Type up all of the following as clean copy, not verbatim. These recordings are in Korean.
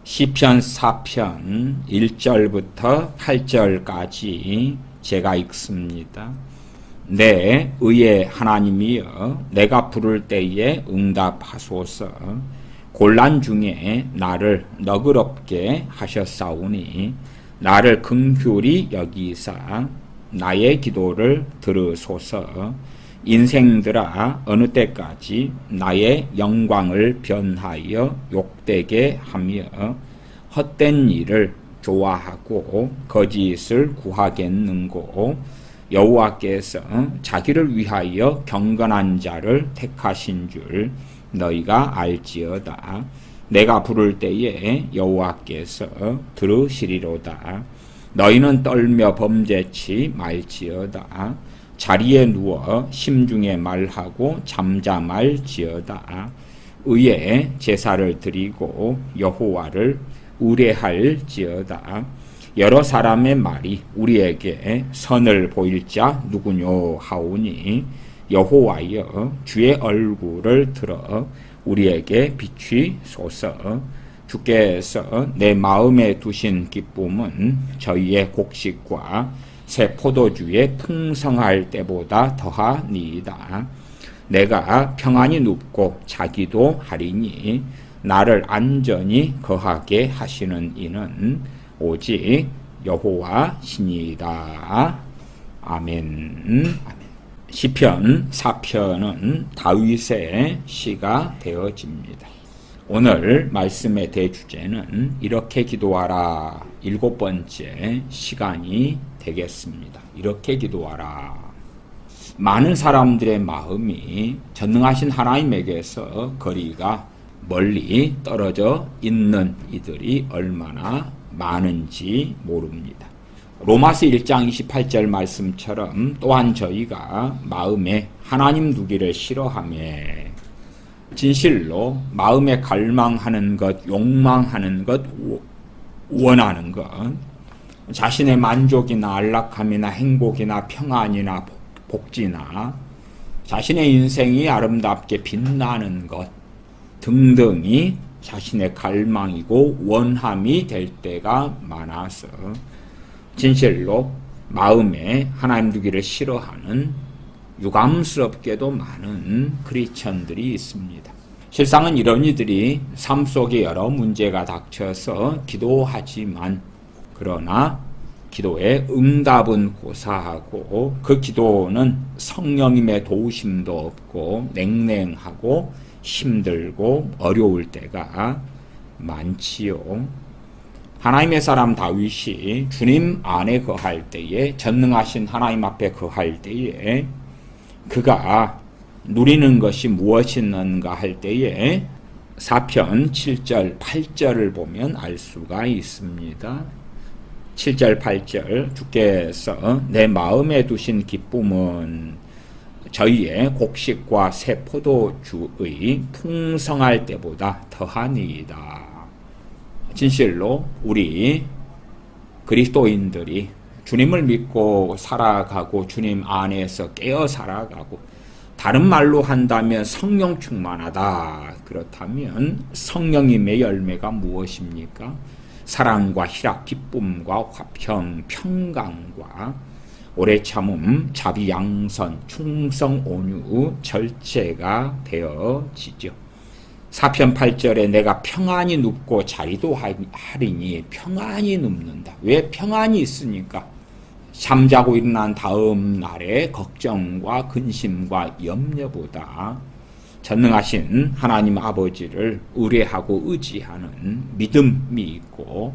시편 4편 1절부터 8절까지 제가 읽습니다. 내 의의 하나님이여, 내가 부를 때에 응답하소서. 곤란 중에 나를 너그럽게 하셨사오니 나를 긍휼히 여기사 나의 기도를 들으소서. 인생들아, 어느 때까지 나의 영광을 변하여 욕되게 하며 헛된 일을 좋아하고 거짓을 구하겠는고. 여호와께서 자기를 위하여 경건한 자를 택하신 줄 너희가 알지어다. 내가 부를 때에 여호와께서 들으시리로다. 너희는 떨며 범죄치 말지어다. 자리에 누워 심중에 말하고 잠잠할지어다. 의에 제사를 드리고 여호와를 의뢰할지어다. 여러 사람의 말이 우리에게 선을 보일 자 누구뇨 하오니 여호와여, 주의 얼굴을 들어 우리에게 비추소서. 주께서 내 마음에 두신 기쁨은 저희의 곡식과 새 포도주에 풍성할 때보다 더하니이다. 내가 평안히 눕고 자기도 하리니 나를 안전히 거하게 하시는 이는 오직 여호와시니이다. 아멘. 시편 4편은 다윗의 시가 되어집니다. 오늘 말씀의 대주제는 이렇게 기도하라 7번째 시간이 되겠습니다. 이렇게 기도하라. 많은 사람들의 마음이 전능하신 하나님에게서 거리가 멀리 떨어져 있는 이들이 얼마나 많은지 모릅니다. 로마서 1장 28절 말씀처럼 또한 저희가 마음에 하나님 두기를 싫어하며 진실로 마음에 갈망하는 것, 욕망하는 것, 원하는 것, 자신의 만족이나 안락함이나 행복이나 평안이나 복지나 자신의 인생이 아름답게 빛나는 것 등등이 자신의 갈망이고 원함이 될 때가 많아서 진실로 마음에 하나님 두기를 싫어하는 유감스럽게도 많은 크리스천들이 있습니다. 실상은 이런 이들이 삶 속에 여러 문제가 닥쳐서 기도하지만 그러나 기도의 응답은 고사하고 그 기도는 성령님의 도우심도 없고 냉랭하고 힘들고 어려울 때가 많지요. 하나님의 사람 다윗이 주님 안에 거할 때에, 전능하신 하나님 앞에 거할 때에 그가 누리는 것이 무엇이는가 할 때에 4편 7절 8절을 보면 알 수가 있습니다. 7절 8절 주께서 내 마음에 두신 기쁨은 저희의 곡식과 새 포도주의 풍성할 때보다 더하니이다. 진실로 우리 그리스도인들이 주님을 믿고 살아가고 주님 안에서 깨어 살아가고, 다른 말로 한다면 성령 충만하다. 그렇다면 성령님의 열매가 무엇입니까? 사랑과 희락, 기쁨과 화평, 평강과 오래 참음, 자비, 양선, 충성, 온유, 절제가 되어지죠. 4편 8절에 내가 평안히 눕고 자리도 하리니, 평안히 눕는다. 왜 평안이 있으니까? 잠자고 일어난 다음 날의 걱정과 근심과 염려보다 전능하신 하나님 아버지를 의뢰하고 의지하는 믿음이 있고,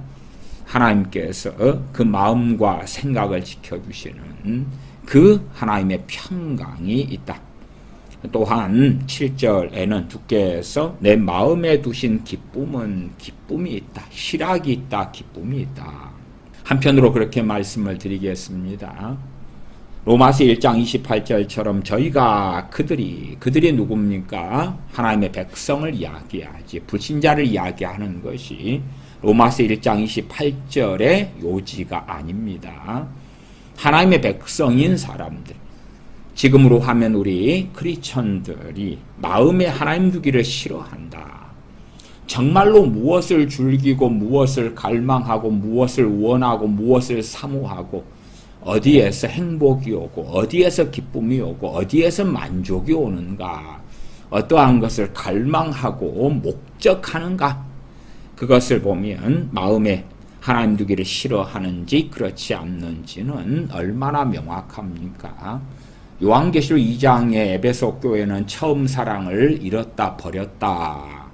하나님께서 그 마음과 생각을 지켜주시는 그 하나님의 평강이 있다. 또한 7절에는 주께서 내 마음에 두신 기쁨은 기쁨이 있다. 희락이 있다. 기쁨이 있다. 한편으로 그렇게 말씀을 드리겠습니다. 로마서 1장 28절처럼 저희가 그들이 누굽니까? 하나님의 백성을 이야기하지, 불신자를 이야기하는 것이 로마서 1장 28절의 요지가 아닙니다. 하나님의 백성인 사람들, 지금으로 하면 우리 크리스천들이 마음에 하나님 두기를 싫어한다. 정말로 무엇을 즐기고 무엇을 갈망하고 무엇을 원하고 무엇을 사모하고 어디에서 행복이 오고 어디에서 기쁨이 오고 어디에서 만족이 오는가, 어떠한 것을 갈망하고 목적하는가, 그것을 보면 마음에 하나님 두기를 싫어하는지 그렇지 않는지는 얼마나 명확합니까? 요한계시록 2장의 에베소 교회는 처음 사랑을 잃었다 버렸다.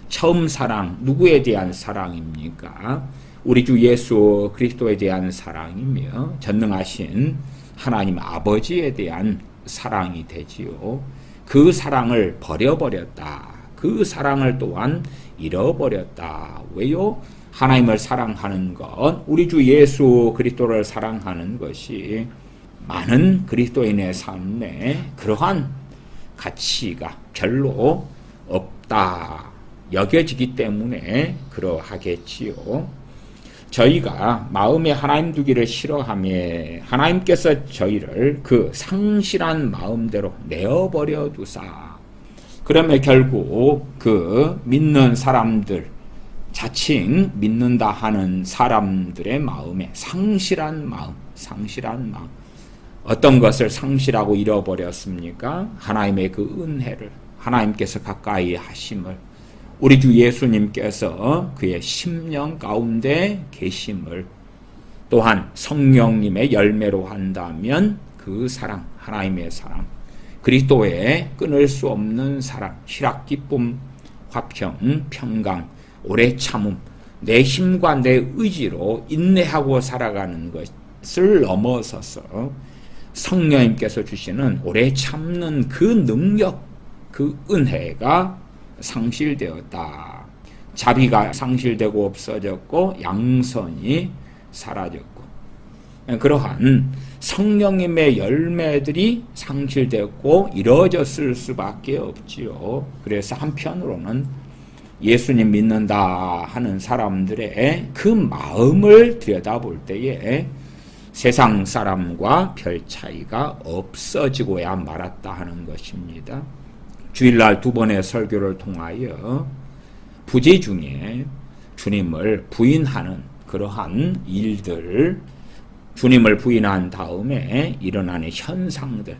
처음 사랑, 누구에 대한 사랑입니까? 우리 주 예수 그리스도에 대한 사랑이며 전능하신 하나님 아버지에 대한 사랑이 되지요. 그 사랑을 버려버렸다. 그 사랑을 또한 잃어버렸다. 왜요? 하나님을 사랑하는 것, 우리 주 예수 그리스도를 사랑하는 것이 많은 그리스도인의 삶에 그러한 가치가 별로 없다 여겨지기 때문에 그러하겠지요. 저희가 마음에 하나님 두기를 싫어하며 하나님께서 저희를 그 상실한 마음대로 내어버려 두사, 그러면 결국 그 믿는 사람들, 자칭 믿는다 하는 사람들의 마음에 상실한 마음, 어떤 것을 상실하고 잃어버렸습니까? 하나님의 그 은혜를, 하나님께서 가까이 하심을, 우리 주 예수님께서 그의 심령 가운데 계심을, 또한 성령님의 열매로 한다면 그 사랑, 하나님의 사랑, 그리스도의 끊을 수 없는 사랑, 희락, 기쁨, 화평, 평강, 오래 참음, 내 힘과 내 의지로 인내하고 살아가는 것을 넘어서서 성령님께서 주시는 오래 참는 그 능력, 그 은혜가 상실되었다. 자비가 상실되고 없어졌고 양선이 사라졌고, 그러한 성령님의 열매들이 상실되었고 이루어졌을 수밖에 없지요. 그래서 한편으로는 예수님 믿는다 하는 사람들의 그 마음을 들여다볼 때에 세상 사람과 별 차이가 없어지고야 말았다 하는 것입니다. 주일날 2번의 설교를 통하여 부재 중에 주님을 부인하는 그러한 일들, 주님을 부인한 다음에 일어나는 현상들,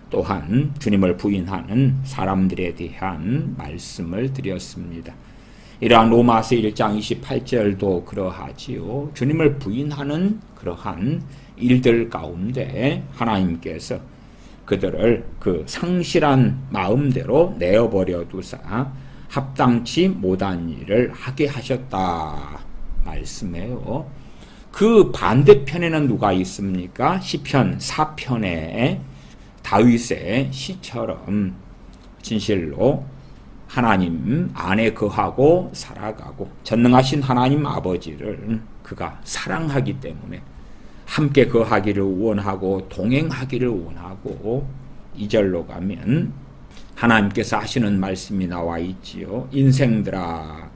또한 주님을 부인하는 사람들에 대한 말씀을 드렸습니다. 이러한 로마서 1장 28절도 그러하지요. 주님을 부인하는 그러한 일들 가운데 하나님께서 그들을 그 상실한 마음대로 내어버려 두사 합당치 못한 일을 하게 하셨다 말씀해요. 그 반대편에는 누가 있습니까? 시편 4편에 다윗의 시처럼 진실로 하나님 안에 거하고 살아가고 전능하신 하나님 아버지를 그가 사랑하기 때문에 함께 거하기를 원하고 동행하기를 원하고, 2절로 가면 하나님께서 하시는 말씀이 나와 있지요. 인생들아,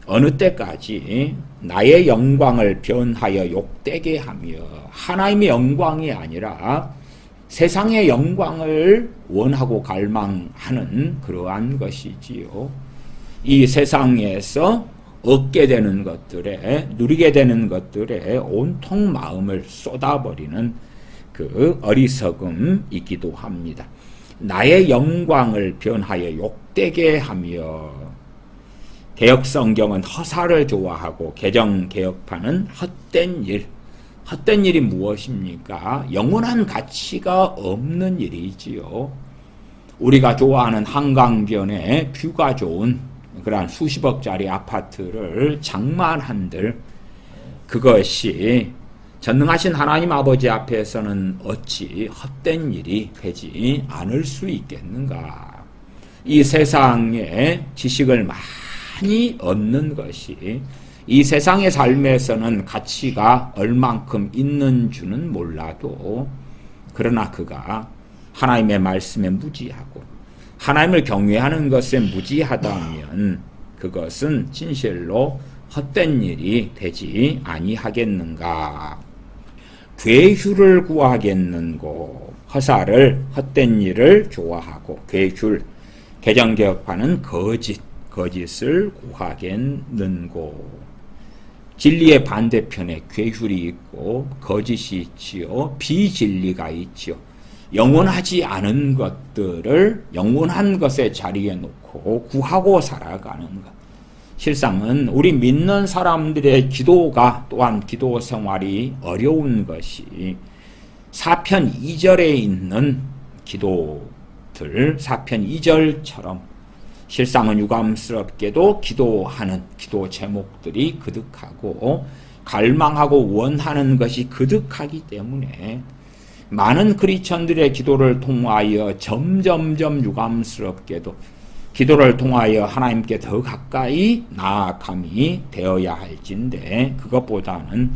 어느 때까지 나의 영광을 변하여 욕되게 하며, 하나님의 영광이 아니라 세상의 영광을 원하고 갈망하는 그러한 것이지요. 이 세상에서 얻게 되는 것들에, 누리게 되는 것들에 온통 마음을 쏟아버리는 그 어리석음이기도 합니다. 나의 영광을 변하여 욕되게 하며, 개역성경은 허사를 좋아하고 개정개혁파는 헛된 일, 헛된 일이 무엇입니까? 영원한 가치가 없는 일이지요. 우리가 좋아하는 한강변에 뷰가 좋은 그러한 수십억짜리 아파트를 장만한들, 그것이 전능하신 하나님 아버지 앞에서는 어찌 헛된 일이 되지 않을 수 있겠는가? 이 세상에 지식을 많이 얻는 것이 이 세상의 삶에서는 가치가 얼만큼 있는 줄은 몰라도, 그러나 그가 하나님의 말씀에 무지하고 하나님을 경외하는 것에 무지하다면 그것은 진실로 헛된 일이 되지 아니하겠는가? 괴휴를 구하겠는고, 허사를 헛된 일을 좋아하고, 괴휴, 개정개혁파는 거짓, 거짓을 구하겠는고. 진리의 반대편에 괴휼이 있고 거짓이 있지요. 비진리가 있지요. 영원하지 않은 것들을 영원한 것의 자리에 놓고 구하고 살아가는 것. 실상은 우리 믿는 사람들의 기도가 또한 기도 생활이 어려운 것이 사편 2절에 있는 기도들, 사편 2절처럼 실상은 유감스럽게도 기도하는 기도 제목들이 그득하고 갈망하고 원하는 것이 그득하기 때문에 많은 크리스천들의 기도를 통하여 점점점 유감스럽게도 기도를 통하여 하나님께 더 가까이 나아감이 되어야 할진데 그것보다는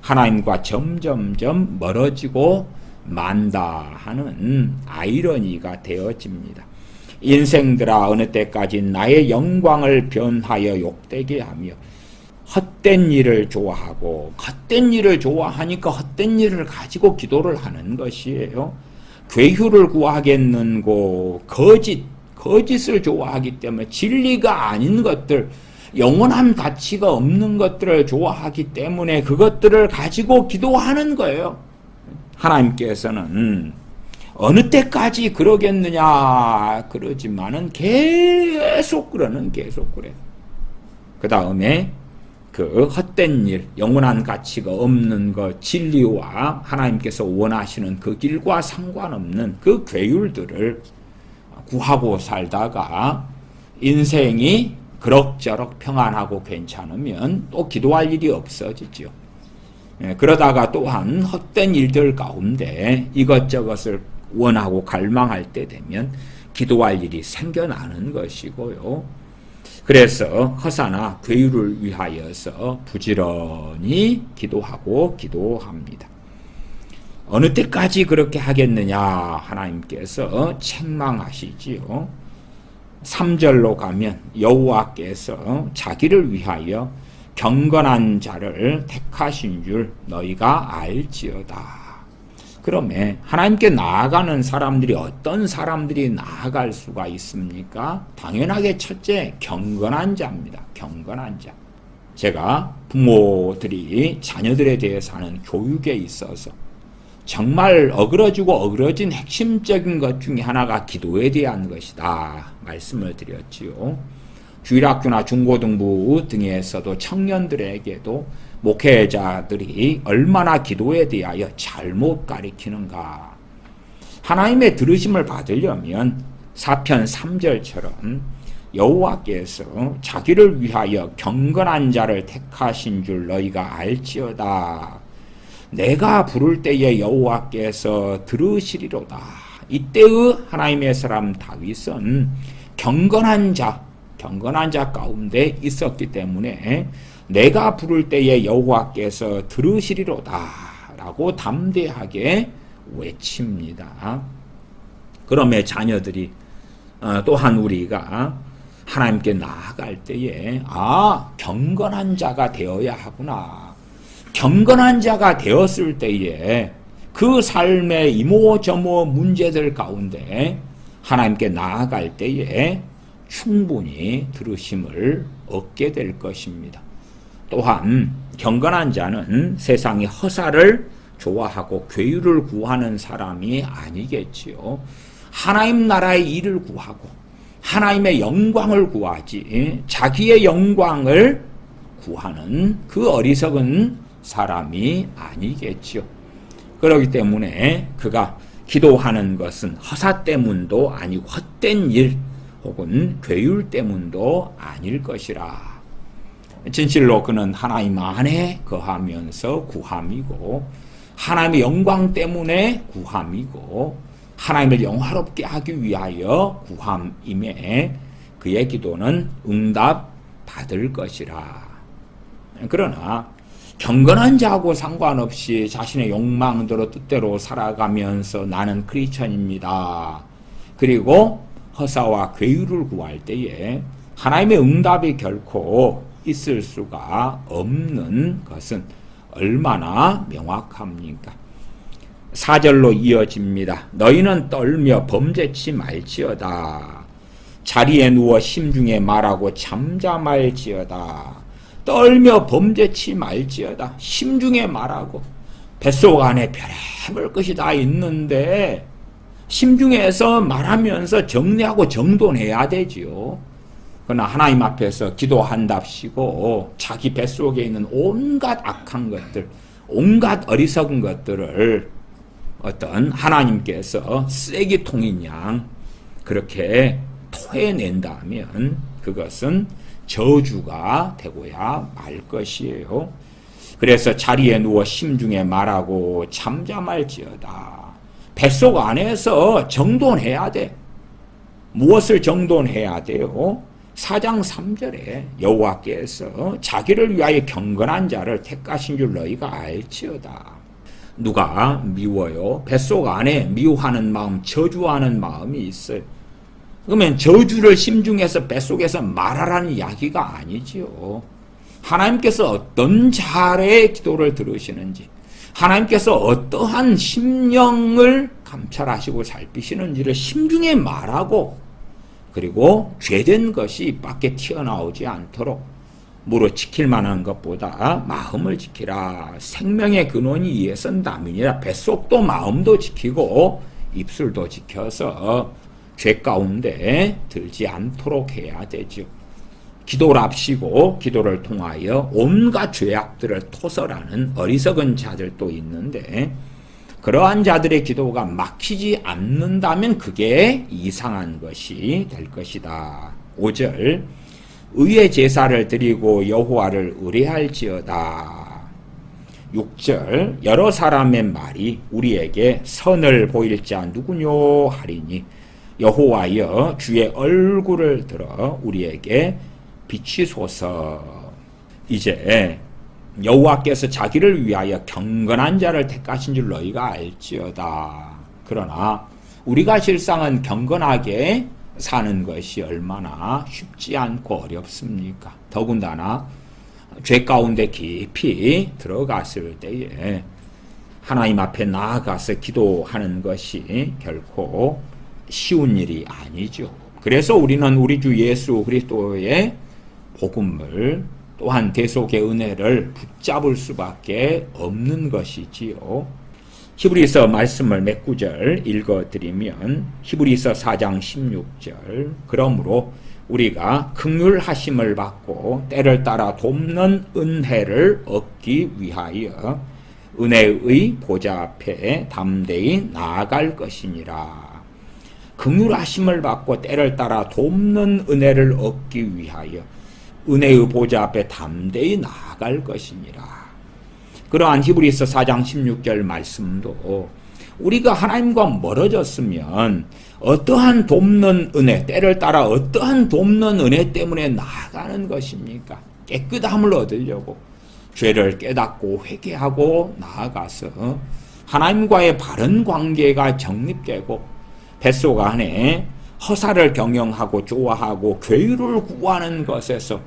하나님과 점점점 멀어지고 만다 하는 아이러니가 되어집니다. 인생들아 어느 때까지 나의 영광을 변하여 욕되게 하며 헛된 일을 좋아하고 헛된 일을 좋아하니까 헛된 일을 가지고 기도를 하는 것이에요. 괴휼을 구하겠는고 거짓을 좋아하기 때문에 진리가 아닌 것들, 영원한 가치가 없는 것들을 좋아하기 때문에 그것들을 가지고 기도하는 거예요. 하나님께서는 어느 때까지 그러겠느냐 그러지만은 계속 그래. 그 다음에 그 헛된 일, 영원한 가치가 없는 것, 진리와 하나님께서 원하시는 그 길과 상관없는 그 괴율들을 구하고 살다가 인생이 그럭저럭 평안하고 괜찮으면 또 기도할 일이 없어지죠. 그러다가 또한 헛된 일들 가운데 이것저것을 원하고 갈망할 때 되면 기도할 일이 생겨나는 것이고요. 그래서 허사나 괴율을 위하여서 부지런히 기도합니다. 어느 때까지 그렇게 하겠느냐 하나님께서 책망하시지요. 3절로 가면 여호와께서 자기를 위하여 경건한 자를 택하신 줄 너희가 알지어다. 그러면 하나님께 나아가는 사람들이 어떤 사람들이 나아갈 수가 있습니까? 당연하게 첫째 경건한 자입니다. 경건한 자. 제가 부모들이 자녀들에 대해서 하는 교육에 있어서 정말 어그러진 핵심적인 것 중에 하나가 기도에 대한 것이다 말씀을 드렸지요. 주일학교나 중고등부 등에서도 청년들에게도 목회자들이 얼마나 기도에 대하여 잘못 가리키는가. 하나님의 들으심을 받으려면 사편 3절처럼 여호와께서 자기를 위하여 경건한 자를 택하신 줄 너희가 알지어다. 내가 부를 때에 여호와께서 들으시리로다. 이때의 하나님의 사람 다윗은 경건한 자 가운데 있었기 때문에 내가 부를 때에 여호와께서 들으시리로다 라고 담대하게 외칩니다. 그러면 자녀들이 또한 우리가 하나님께 나아갈 때에 경건한 자가 되어야 하구나. 경건한 자가 되었을 때에 그 삶의 이모저모 문제들 가운데 하나님께 나아갈 때에 충분히 들으심을 얻게 될 것입니다. 또한 경건한 자는 세상의 허사를 좋아하고 괴율을 구하는 사람이 아니겠지요. 하나님 나라의 일을 구하고 하나님의 영광을 구하지 자기의 영광을 구하는 그 어리석은 사람이 아니겠지요. 그렇기 때문에 그가 기도하는 것은 허사 때문도 아니고 헛된 일 혹은 괴율 때문도 아닐 것이라. 진실로 그는 하나님 안에 거하면서 구함이고 하나님의 영광 때문에 구함이고 하나님을 영화롭게 하기 위하여 구함임에 그의 기도는 응답 받을 것이라. 그러나 경건한 자하고 상관없이 자신의 욕망대로 뜻대로 살아가면서 나는 크리스천입니다. 그리고 허사와 괴율을 구할 때에 하나님의 응답이 결코 있을 수가 없는 것은 얼마나 명확합니까? 4절로 이어집니다. 너희는 떨며 범죄치 말지어다. 자리에 누워 심중에 말하고 잠잠할지어다. 떨며 범죄치 말지어다. 심중에 말하고. 뱃속 안에 별의별 것이 다 있는데 심중에서 말하면서 정리하고 정돈해야 되지요. 그러나 하나님 앞에서 기도한답시고 자기 뱃속에 있는 온갖 악한 것들, 온갖 어리석은 것들을 어떤 하나님께서 쓰레기통인 양 그렇게 토해낸다면 그것은 저주가 되고야 말 것이에요. 그래서 자리에 누워 심중에 말하고 잠잠할지어다. 뱃속 안에서 정돈해야 돼. 무엇을 정돈해야 돼요? 4장 3절에 여호와께서 자기를 위하여 경건한 자를 택하신 줄 너희가 알지어다. 누가 미워요? 뱃속 안에 미워하는 마음, 저주하는 마음이 있어요. 그러면 저주를 심중에서 뱃속에서 말하라는 이야기가 아니지요. 하나님께서 어떤 자의 기도를 들으시는지, 하나님께서 어떠한 심령을 감찰하시고 살피시는지를 심중에 말하고, 그리고 죄된 것이 밖에 튀어나오지 않도록 무릇 지킬 만한 것보다 마음을 지키라. 생명의 근원이 이에 선담이니라. 뱃속도 마음도 지키고 입술도 지켜서 죄 가운데 들지 않도록 해야 되죠. 기도를 합시고 기도를 통하여 온갖 죄악들을 토설하는 어리석은 자들도 있는데 그러한 자들의 기도가 막히지 않는다면 그게 이상한 것이 될 것이다. 5절 의의 제사를 드리고 여호와를 의뢰할지어다. 6절 여러 사람의 말이 우리에게 선을 보일 자 누구뇨 하리니 여호와여 주의 얼굴을 들어 우리에게 비치소서. 이제 여호와께서 자기를 위하여 경건한 자를 택하신 줄 너희가 알지어다. 그러나 우리가 실상은 경건하게 사는 것이 얼마나 쉽지 않고 어렵습니까? 더군다나 죄 가운데 깊이 들어갔을 때에 하나님 앞에 나아가서 기도하는 것이 결코 쉬운 일이 아니죠. 그래서 우리는 우리 주 예수 그리스도의 복음을 또한 대속의 은혜를 붙잡을 수밖에 없는 것이지요. 히브리서 말씀을 몇 구절 읽어드리면 히브리서 4장 16절 그러므로 우리가 긍휼하심을 받고 때를 따라 돕는 은혜를 얻기 위하여 은혜의 보좌 앞에 담대히 나아갈 것이니라. 긍휼하심을 받고 때를 따라 돕는 은혜를 얻기 위하여 은혜의 보좌 앞에 담대히 나아갈 것이니라. 그러한 히브리서 4장 16절 말씀도 우리가 하나님과 멀어졌으면 어떠한 돕는 은혜, 때를 따라 어떠한 돕는 은혜 때문에 나아가는 것입니까? 깨끗함을 얻으려고 죄를 깨닫고 회개하고 나아가서 하나님과의 바른 관계가 정립되고 뱃속 안에 허사를 경영하고 좋아하고 괴유를 구하는 것에서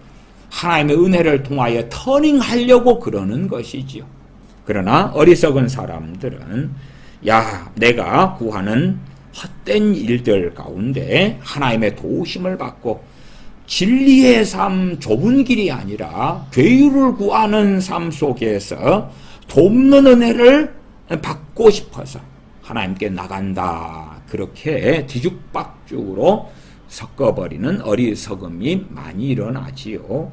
하나님의 은혜를 통하여 터닝하려고 그러는 것이지요. 그러나 어리석은 사람들은 야, 내가 구하는 헛된 일들 가운데 하나님의 도우심을 받고 진리의 삶, 좁은 길이 아니라 괴유를 구하는 삶 속에서 돕는 은혜를 받고 싶어서 하나님께 나간다. 그렇게 뒤죽박죽으로 섞어버리는 어리석음이 많이 일어나지요.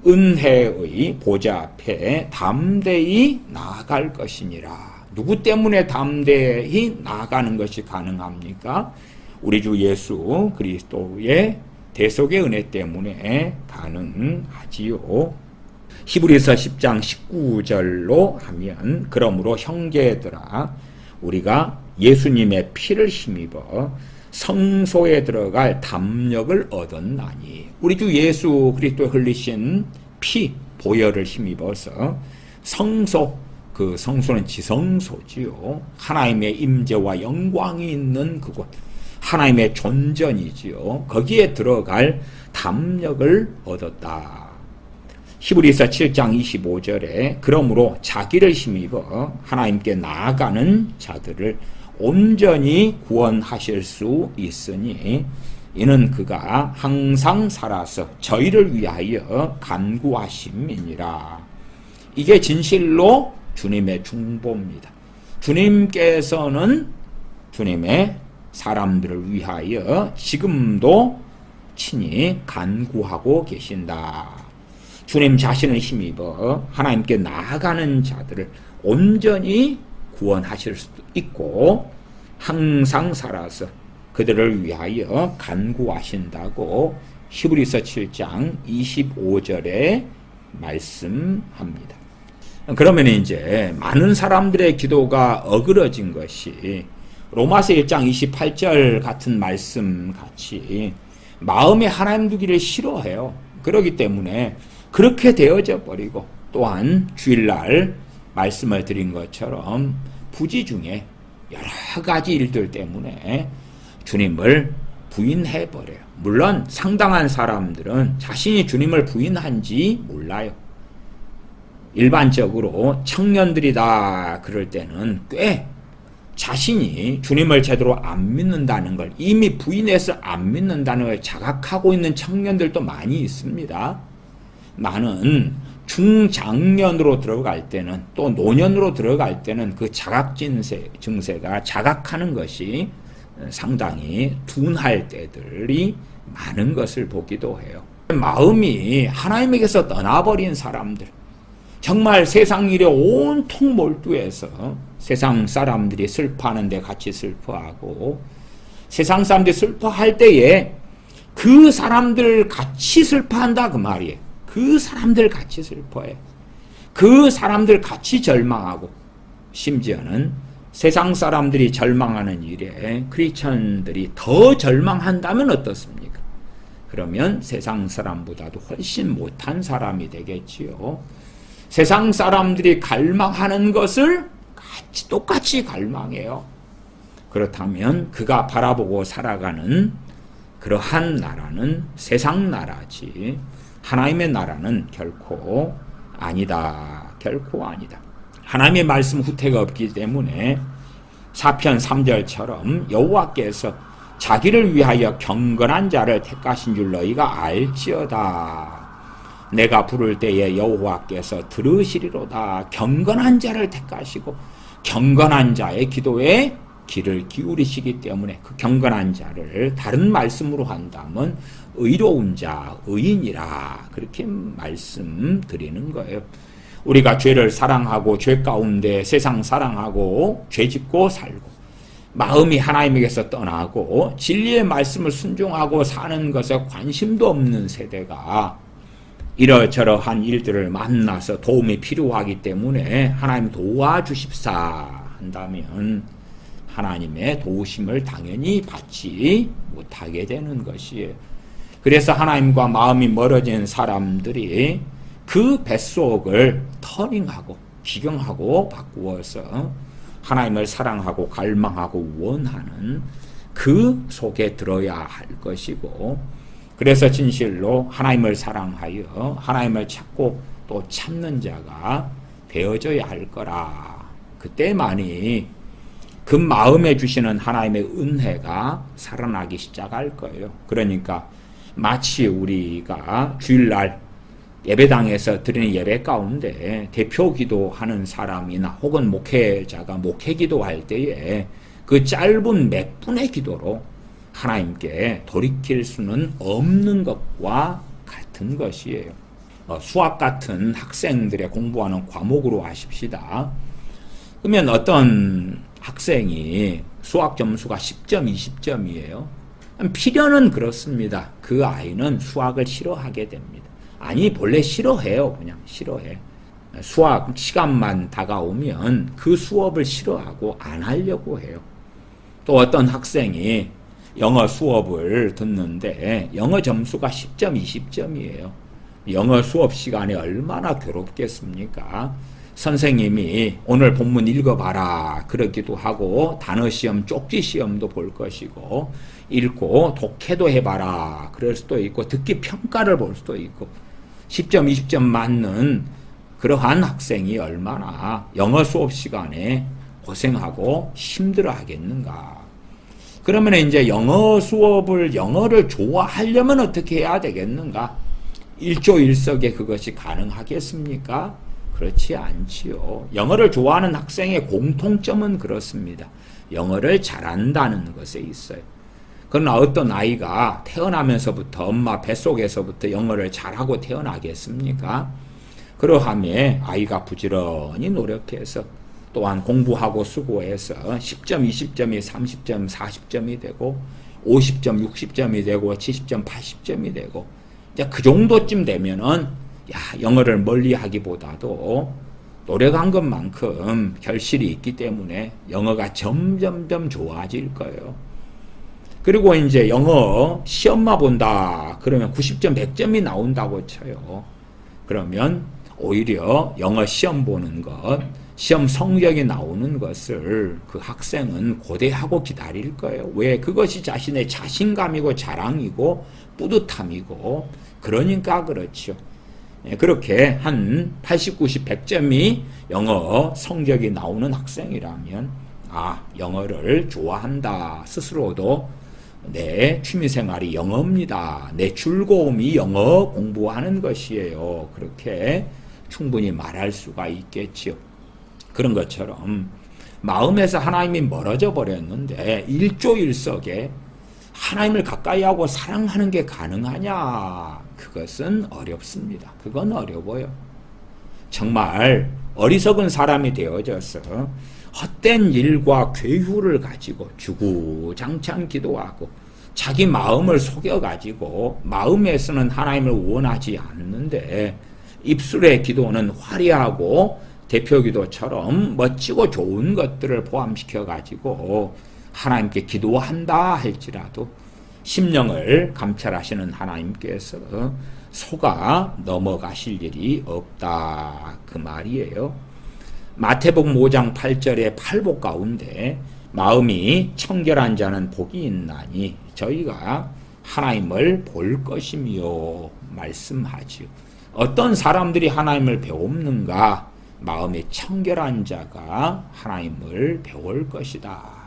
은혜의 보좌 앞에 담대히 나아갈 것이니라. 누구 때문에 담대히 나아가는 것이 가능합니까? 우리 주 예수 그리스도의 대속의 은혜 때문에 가능하지요. 히브리서 10장 19절로 하면 그러므로 형제들아 우리가 예수님의 피를 힘입어 성소에 들어갈 담력을 얻었나니 우리 주 예수 그리스도에 흘리신 피 보혈을 힘입어서 성소, 그 성소는 지성소지요. 하나님의 임재와 영광이 있는 그곳, 하나님의 존전이지요. 거기에 들어갈 담력을 얻었다. 히브리서 7장 25절에 그러므로 자기를 힘입어 하나님께 나아가는 자들을 온전히 구원하실 수 있으니 이는 그가 항상 살아서 저희를 위하여 간구하심이니라. 이게 진실로 주님의 중보입니다. 주님께서는 주님의 사람들을 위하여 지금도 친히 간구하고 계신다. 주님 자신을 힘입어 하나님께 나아가는 자들을 온전히 구원하실 수도 있고 항상 살아서 그들을 위하여 간구하신다고 히브리서 7장 25절에 말씀합니다. 그러면 이제 많은 사람들의 기도가 어그러진 것이 로마서 1장 28절 같은 말씀 같이 마음에 하나님 두기를 싫어해요. 그렇기 때문에 그렇게 되어져 버리고 또한 주일날 말씀을 드린 것처럼 부지 중에 여러 가지 일들 때문에 주님을 부인해버려요. 물론 상당한 사람들은 자신이 주님을 부인한지 몰라요. 일반적으로 청년들이다 그럴 때는 꽤 자신이 주님을 제대로 안 믿는다는 걸 이미 부인해서 안 믿는다는 걸 자각하고 있는 청년들도 많이 있습니다. 나는 중장년으로 들어갈 때는 또 노년으로 들어갈 때는 그 자각 증세가 자각하는 것이 상당히 둔할 때들이 많은 것을 보기도 해요. 마음이 하나님에게서 떠나버린 사람들, 정말 세상 일에 온통 몰두해서 세상 사람들이 슬퍼하는데 같이 슬퍼하고 세상 사람들이 슬퍼할 때에 그 사람들 같이 슬퍼한다 그 말이에요. 그 사람들 같이 슬퍼해. 그 사람들 같이 절망하고 심지어는 세상 사람들이 절망하는 일에 크리스천들이 더 절망한다면 어떻습니까? 그러면 세상 사람보다도 훨씬 못한 사람이 되겠지요. 세상 사람들이 갈망하는 것을 똑같이 갈망해요. 그렇다면 그가 바라보고 살아가는 그러한 나라는 세상 나라지 하나님의 나라는 결코 아니다. 결코 아니다. 하나님의 말씀 후퇴가 없기 때문에 사편 3절처럼 여호와께서 자기를 위하여 경건한 자를 택하신 줄 너희가 알지어다. 내가 부를 때에 여호와께서 들으시리로다. 경건한 자를 택하시고 경건한 자의 기도에 귀를 기울이시기 때문에 그 경건한 자를 다른 말씀으로 한다면 의로운 자, 의인이라 그렇게 말씀드리는 거예요. 우리가 죄를 사랑하고 죄 가운데 세상 사랑하고 죄 짓고 살고 마음이 하나님에게서 떠나고 진리의 말씀을 순종하고 사는 것에 관심도 없는 세대가 이러저러한 일들을 만나서 도움이 필요하기 때문에 하나님 도와주십사 한다면 하나님의 도우심을 당연히 받지 못하게 되는 것이에요. 그래서 하나님과 마음이 멀어진 사람들이 그 뱃속을 터닝하고 기경하고 바꾸어서 하나님을 사랑하고 갈망하고 원하는 그 속에 들어야 할 것이고 그래서 진실로 하나님을 사랑하여 하나님을 찾고 또 찾는 자가 되어져야 할 거라. 그때만이 그 마음에 주시는 하나님의 은혜가 살아나기 시작할 거예요. 그러니까 마치 우리가 주일날 예배당에서 드리는 예배 가운데 대표 기도하는 사람이나 혹은 목회자가 목회 기도할 때에 그 짧은 몇 분의 기도로 하나님께 돌이킬 수는 없는 것과 같은 것이에요. 수학 같은 학생들의 공부하는 과목으로 하십시다. 그러면 어떤 학생이 수학 점수가 10점, 20점이에요. 필연은 그렇습니다. 그 아이는 수학을 싫어하게 됩니다. 아니 본래 싫어해요. 그냥 싫어해. 수학 시간만 다가오면 그 수업을 싫어하고 안 하려고 해요. 또 어떤 학생이 영어 수업을 듣는데 영어 점수가 10점, 20점이에요. 영어 수업 시간에 얼마나 괴롭겠습니까? 선생님이 오늘 본문 읽어봐라 그러기도 하고 단어 시험, 쪽지 시험도 볼 것이고 읽고 독해도 해봐라 그럴 수도 있고 듣기 평가를 볼 수도 있고 10점, 20점 맞는 그러한 학생이 얼마나 영어 수업 시간에 고생하고 힘들어 하겠는가. 그러면 이제 영어를 좋아하려면 어떻게 해야 되겠는가? 일조일석에 그것이 가능하겠습니까? 그렇지 않지요. 영어를 좋아하는 학생의 공통점은 그렇습니다. 영어를 잘한다는 것에 있어요. 그러나 어떤 아이가 태어나면서부터 엄마 뱃속에서부터 영어를 잘하고 태어나겠습니까? 그러함에 아이가 부지런히 노력해서 또한 공부하고 수고해서 10점, 20점이 30점, 40점이 되고 50점, 60점이 되고 70점, 80점이 되고 이제 그 정도쯤 되면은 영어를 멀리하기보다도 노력한 것만큼 결실이 있기 때문에 영어가 점점점 좋아질 거예요. 그리고 이제 영어 시험만 본다 그러면 90점, 100점이 나온다고 쳐요. 그러면 오히려 영어 시험 보는 것, 시험 성적이 나오는 것을 그 학생은 고대하고 기다릴 거예요. 왜? 그것이 자신의 자신감이고 자랑이고 뿌듯함이고 그러니까 그렇죠. 그렇게 한 80, 90, 100점이 영어 성적이 나오는 학생이라면 영어를 좋아한다. 스스로도 내 취미생활이 영어입니다. 내 즐거움이 영어 공부하는 것이에요. 그렇게 충분히 말할 수가 있겠지요. 그런 것처럼 마음에서 하나님이 멀어져 버렸는데 일조일석에 하나님을 가까이 하고 사랑하는 게 가능하냐? 그것은 어렵습니다. 그건 어려워요. 정말 어리석은 사람이 되어져서 헛된 일과 괴휴를 가지고 주구장창 기도하고 자기 마음을 속여가지고 마음에서는 하나님을 원하지 않는데 입술의 기도는 화려하고 대표기도처럼 멋지고 좋은 것들을 포함시켜가지고 하나님께 기도한다 할지라도 심령을 감찰하시는 하나님께서 속아 넘어가실 일이 없다 그 말이에요. 마태복음 5장 8절의 팔복 가운데 마음이 청결한 자는 복이 있나니 저희가 하나님을 볼 것이며 말씀하지요. 어떤 사람들이 하나님을 배웁는가? 마음이 청결한 자가 하나님을 배울 것이다.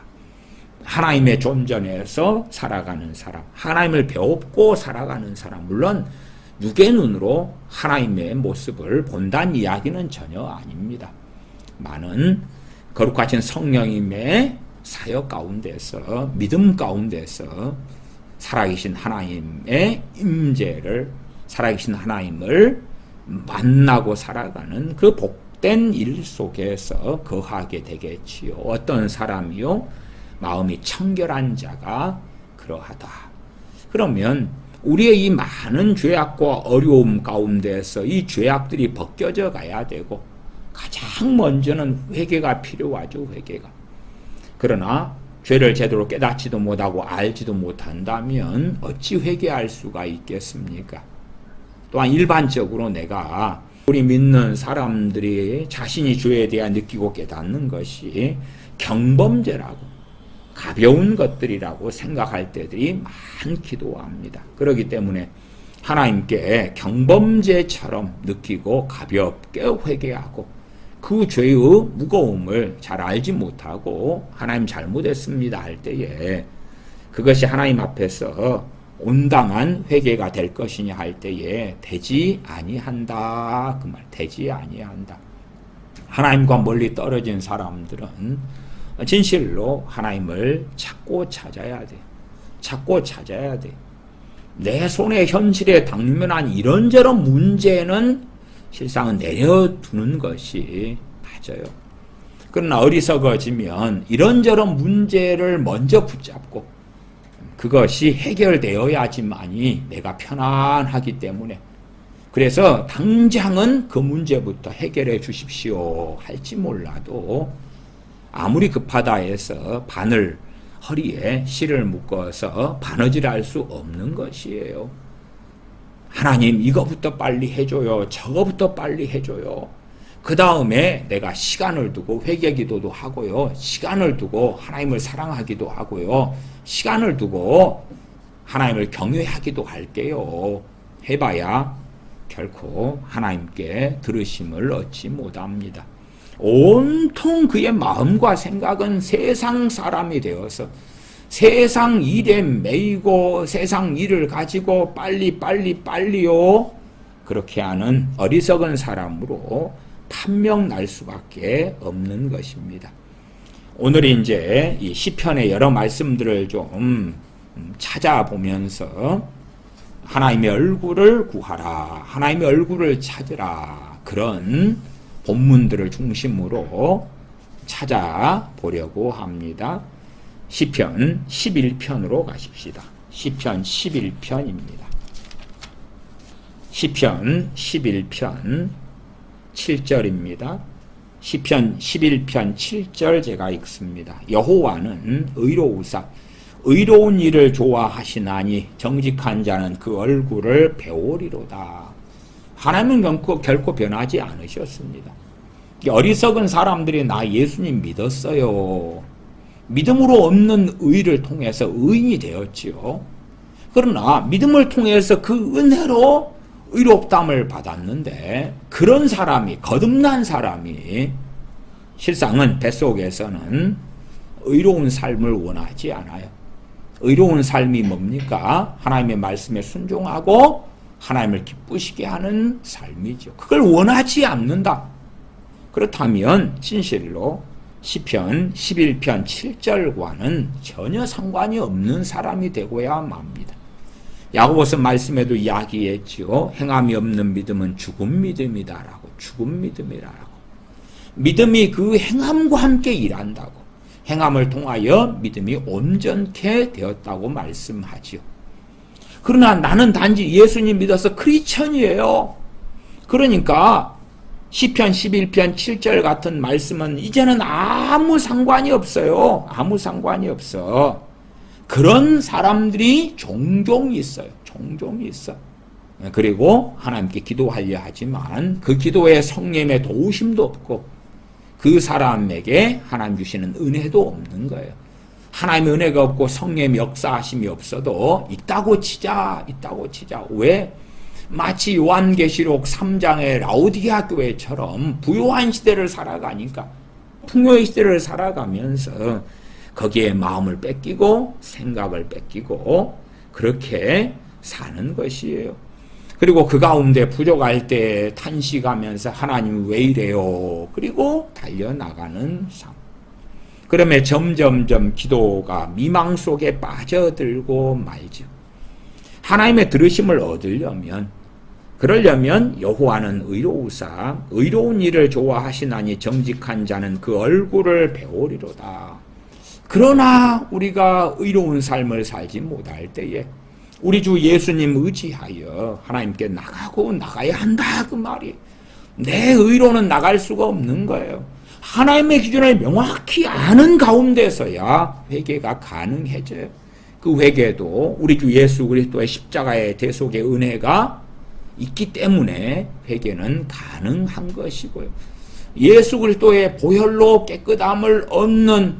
하나님의 존전에서 살아가는 사람, 하나님을 배웁고 살아가는 사람, 물론 육의 눈으로 하나님의 모습을 본다는 이야기는 전혀 아닙니다. 많은 거룩하신 성령님의 사역 가운데서 믿음 가운데서 살아계신 하나님의 임재를 살아계신 하나님을 만나고 살아가는 그 복된 일 속에서 거하게 되겠지요. 어떤 사람이요? 마음이 청결한 자가 그러하다. 그러면 우리의 이 많은 죄악과 어려움 가운데서 이 죄악들이 벗겨져 가야 되고 가장 먼저는 회개가 필요하죠. 회개가. 그러나 죄를 제대로 깨닫지도 못하고 알지도 못한다면 어찌 회개할 수가 있겠습니까? 또한 일반적으로 내가 우리 믿는 사람들이 자신이 죄에 대해 느끼고 깨닫는 것이 경범죄라고 가벼운 것들이라고 생각할 때들이 많기도 합니다. 그렇기 때문에 하나님께 경범죄처럼 느끼고 가볍게 회개하고 그 죄의 무거움을 잘 알지 못하고 하나님 잘못했습니다 할 때에 그것이 하나님 앞에서 온당한 회개가 될 것이냐 할 때에 되지 아니한다. 그 말, 되지 아니한다. 하나님과 멀리 떨어진 사람들은 진실로 하나님을 찾고 찾아야 돼. 찾고 찾아야 돼. 내 손에 현실에 당면한 이런저런 문제는 실상은 내려두는 것이 맞아요. 그러나 어리석어지면 이런저런 문제를 먼저 붙잡고 그것이 해결되어야지만이 내가 편안하기 때문에 그래서 당장은 그 문제부터 해결해 주십시오 할지 몰라도 아무리 급하다 해서 바늘 허리에 실을 묶어서 바느질할 수 없는 것이에요. 하나님 이거부터 빨리 해줘요. 저거부터 빨리 해줘요. 그 다음에 내가 시간을 두고 회개기도도 하고요. 시간을 두고 하나님을 사랑하기도 하고요. 시간을 두고 하나님을 경외하기도 할게요. 해봐야 결코 하나님께 들으심을 얻지 못합니다. 온통 그의 마음과 생각은 세상 사람이 되어서 세상 일에 매이고 세상 일을 가지고 빨리요 그렇게 하는 어리석은 사람으로 판명 날 수밖에 없는 것입니다. 오늘 이제 이 시편의 여러 말씀들을 좀 찾아보면서 하나님의 얼굴을 구하라, 하나님의 얼굴을 찾으라, 그런 본문들을 중심으로 찾아보려고 합니다. 시편 11편으로 가십시다. 시편 11편입니다. 시편 11편 7절입니다. 시편 11편 7절 제가 읽습니다. 여호와는 의로우사 의로운 일을 좋아하시나니 정직한 자는 그 얼굴을 배우리로다. 하나님은 결코 변하지 않으셨습니다. 어리석은 사람들이 나 예수님 믿었어요. 믿음으로 없는 의를 통해서 의인이 되었지요. 그러나 믿음을 통해서 그 은혜로 의롭담을 받았는데 그런 사람이, 거듭난 사람이 실상은 뱃속에서는 의로운 삶을 원하지 않아요. 의로운 삶이 뭡니까? 하나님의 말씀에 순종하고 하나님을 기쁘시게 하는 삶이죠. 그걸 원하지 않는다. 그렇다면 진실로 시편 11편 7절과는 전혀 상관이 없는 사람이 되고야 맙니다. 야고보서 말씀에도 이야기했지요. 행함이 없는 믿음은 죽은 믿음이다라고. 죽은 믿음이라고. 믿음이 그 행함과 함께 일한다고. 행함을 통하여 믿음이 온전케 되었다고 말씀하지요. 그러나 나는 단지 예수님 믿어서 크리스천이에요. 그러니까 시편 11편 7절 같은 말씀은 이제는 아무 상관이 없어요. 아무 상관이 없어. 그런 사람들이 종종 있어요. 종종 있어. 그리고 하나님께 기도하려 하지만 그 기도에 성령의 도우심도 없고 그 사람에게 하나님 주시는 은혜도 없는 거예요. 하나님의 은혜가 없고 성령의 역사하심이 없어도 있다고 치자. 왜? 마치 요한계시록 3장의 라오디게아 교회처럼 부요한 시대를 살아가니까, 풍요의 시대를 살아가면서 거기에 마음을 뺏기고 생각을 뺏기고 그렇게 사는 것이에요. 그리고 그 가운데 부족할 때 탄식하면서 하나님 왜 이래요? 그리고 달려나가는 삶. 그러면 점점점 기도가 미망 속에 빠져들고 말죠. 하나님의 들으심을 얻으려면, 그러려면 여호와는 의로우사 의로운 일을 좋아하시나니 정직한 자는 그 얼굴을 배우리로다. 그러나 우리가 의로운 삶을 살지 못할 때에 우리 주 예수님 의지하여 하나님께 나가야 한다 그 말이. 내 의로는 나갈 수가 없는 거예요. 하나님의 기준을 명확히 아는 가운데서야 회개가 가능해져요. 그 회개도 우리 주 예수 그리스도의 십자가의 대속의 은혜가 있기 때문에 회개는 가능한 것이고요. 예수 그리스도의 보혈로 깨끗함을 얻는,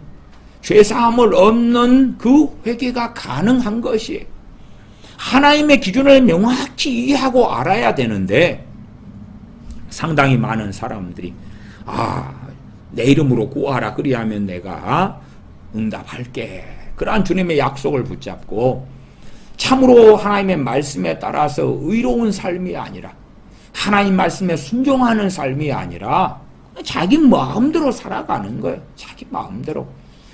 죄사함을 얻는 그 회개가 가능한 것이에요. 하나님의 기준을 명확히 이해하고 알아야 되는데 상당히 많은 사람들이 내 이름으로 구하라 그리하면 내가 응답할게. 그러한 주님의 약속을 붙잡고 참으로 하나님의 말씀에 따라서 의로운 삶이 아니라 하나님 말씀에 순종하는 삶이 아니라 자기 마음대로 살아가는 거예요. 자기 마음대로.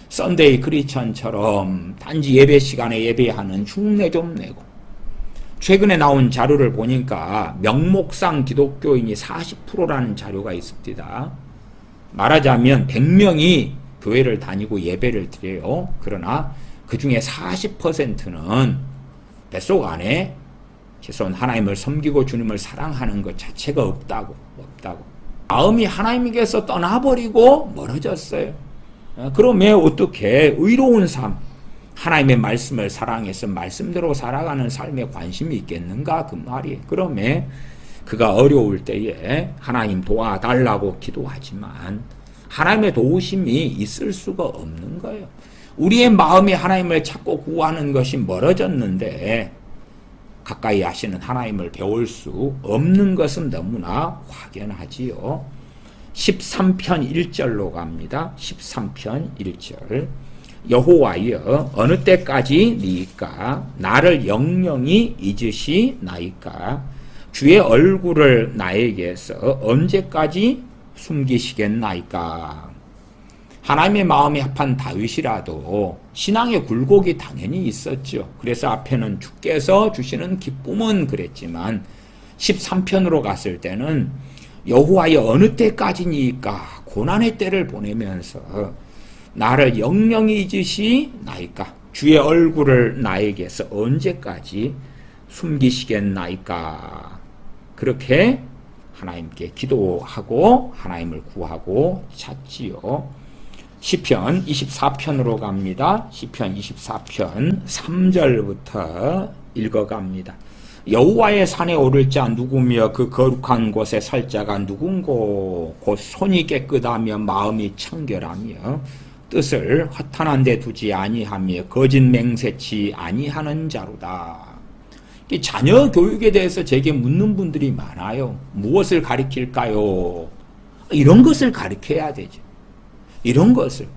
썬데이 크리스천처럼 단지 예배 시간에 예배하는 흉내 좀 내고, 최근에 나온 자료를 보니까 명목상 기독교인이 40%라는 자료가 있습니다. 말하자면 100명이 교회를 다니고 예배를 드려요. 그러나 그 중에 40%는 뱃속 안에 최소한 하나님을 섬기고 주님을 사랑하는 것 자체가 없다고. 마음이 하나님께서 떠나버리고 멀어졌어요. 그러면 어떻게 의로운 삶, 하나님의 말씀을 사랑해서 말씀대로 살아가는 삶에 관심이 있겠는가 그 말이. 그러면 그가 어려울 때에 하나님 도와달라고 기도하지만 하나님의 도우심이 있을 수가 없는 거예요. 우리의 마음이 하나님을 찾고 구하는 것이 멀어졌는데 가까이 하시는 하나님을 배울 수 없는 것은 너무나 확연하지요. 13편 1절로 갑니다. 13편 1절. 여호와여 어느 때까지니까 나를 영영히 잊으시나이까 주의 얼굴을 나에게서 언제까지 숨기시겠나이까. 하나님의 마음이 합한 다윗이라도 신앙의 굴곡이 당연히 있었죠. 그래서 앞에는 주께서 주시는 기쁨은 그랬지만 13편으로 갔을 때는 여호와여 어느 때까지니까 고난의 때를 보내면서 나를 영영히 잊으시나이까 주의 얼굴을 나에게서 언제까지 숨기시겠나이까. 그렇게 하나님께 기도하고 하나님을 구하고 찾지요. 시편 24편으로 갑니다. 시편 24편 3절부터 읽어갑니다. 여호와의 산에 오를 자 누구며 그 거룩한 곳에 설 자가 누군고 곧 손이 깨끗하며 마음이 청결하며 뜻을 허탄한 데 두지 아니하며 거짓 맹세치 아니하는 자로다. 자녀 교육에 대해서 제게 묻는 분들이 많아요. 무엇을 가르칠까요? 이런 것을 가르쳐야 되죠. 이런 것을.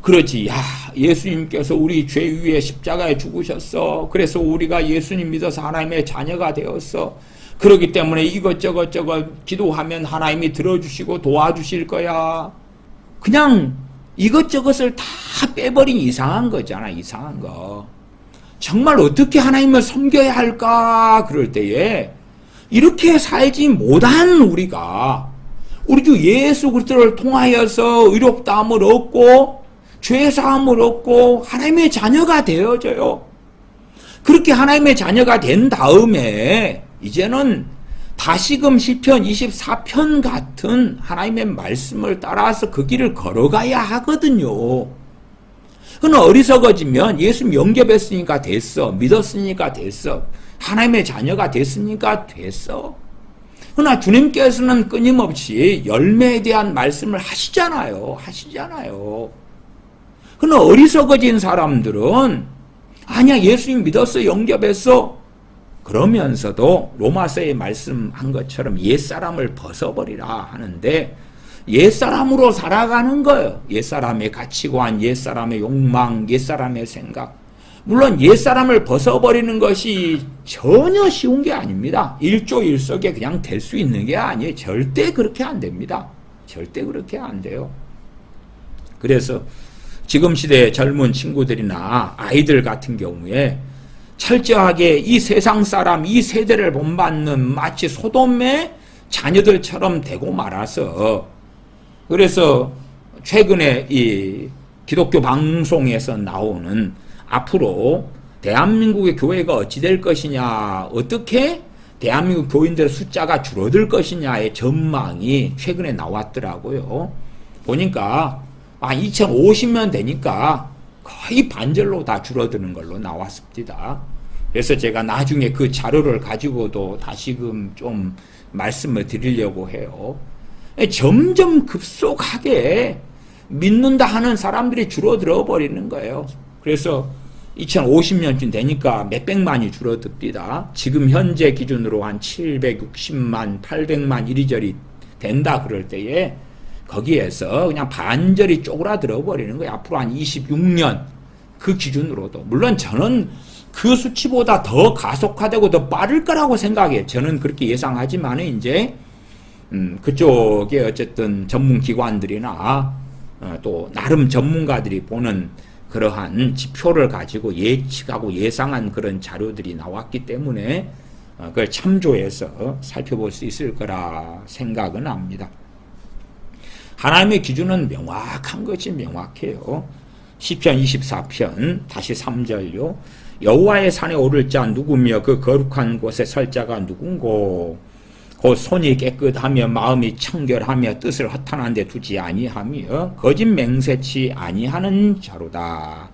그렇지. 야, 예수님께서 우리 죄 위에 십자가에 죽으셨어. 그래서 우리가 예수님 믿어서 하나님의 자녀가 되었어. 그렇기 때문에 이것저것 기도하면 하나님이 들어주시고 도와주실 거야. 그냥 이것저것을 다 빼버린 이상한 거잖아. 이상한 거. 정말 어떻게 하나님을 섬겨야 할까? 그럴 때에 이렇게 살지 못한 우리가 우리 주 예수 그리스도를 통하여서 의롭다함을 얻고 죄사함을 얻고 하나님의 자녀가 되어져요. 그렇게 하나님의 자녀가 된 다음에 이제는 다시금 시편 24편 같은 하나님의 말씀을 따라서 그 길을 걸어가야 하거든요. 그러나 어리석어지면 예수님 영접했으니까 됐어. 믿었으니까 됐어. 하나님의 자녀가 됐으니까 됐어. 그러나 주님께서는 끊임없이 열매에 대한 말씀을 하시잖아요. 그러나 어리석어진 사람들은 아니야 예수님 믿었어. 영접했어. 그러면서도 로마서에 말씀한 것처럼 옛사람을 벗어버리라 하는데 옛사람으로 살아가는 거예요. 옛사람의 가치관, 옛사람의 욕망, 옛사람의 생각. 물론 옛사람을 벗어버리는 것이 전혀 쉬운 게 아닙니다. 일조일석에 그냥 될 수 있는 게 아니에요. 절대 그렇게 안 됩니다. 절대 그렇게 안 돼요. 그래서 지금 시대의 젊은 친구들이나 아이들 같은 경우에 철저하게 이 세상 사람, 이 세대를 본받는 마치 소돔의 자녀들처럼 되고 말아서 그래서 최근에 이 기독교 방송에서 나오는 앞으로 대한민국의 교회가 어찌 될 것이냐, 어떻게 대한민국 교인들의 숫자가 줄어들 것이냐의 전망이 최근에 나왔더라고요. 보니까 2050년 되니까 거의 반절로 다 줄어드는 걸로 나왔습니다. 그래서 제가 나중에 그 자료를 가지고도 다시금 좀 말씀을 드리려고 해요. 점점 급속하게 믿는다 하는 사람들이 줄어들어 버리는 거예요. 그래서 2050년쯤 되니까 몇백만이 줄어듭니다. 지금 현재 기준으로 한 760만, 800만 이리저리 된다 그럴 때에 거기에서 그냥 반절이 쪼그라들어 버리는 거예요. 앞으로 한 26년 그 기준으로도. 물론 저는 그 수치보다 더 가속화되고 더 빠를 거라고 생각해요. 저는 그렇게 예상하지만 이제 그쪽에 어쨌든 전문기관들이나 또 나름 전문가들이 보는 그러한 지표를 가지고 예측하고 예상한 그런 자료들이 나왔기 때문에 그걸 참조해서 살펴볼 수 있을 거라 생각은 합니다. 하나님의 기준은 명확한 것이 명확해요. 시편 24편 다시 3절요. 여호와의 산에 오를 자 누구며 그 거룩한 곳에 설 자가 누군고 곧 손이 깨끗하며 마음이 청결하며 뜻을 허탄한 데 두지 아니하며 거짓 맹세치 아니하는 자로다.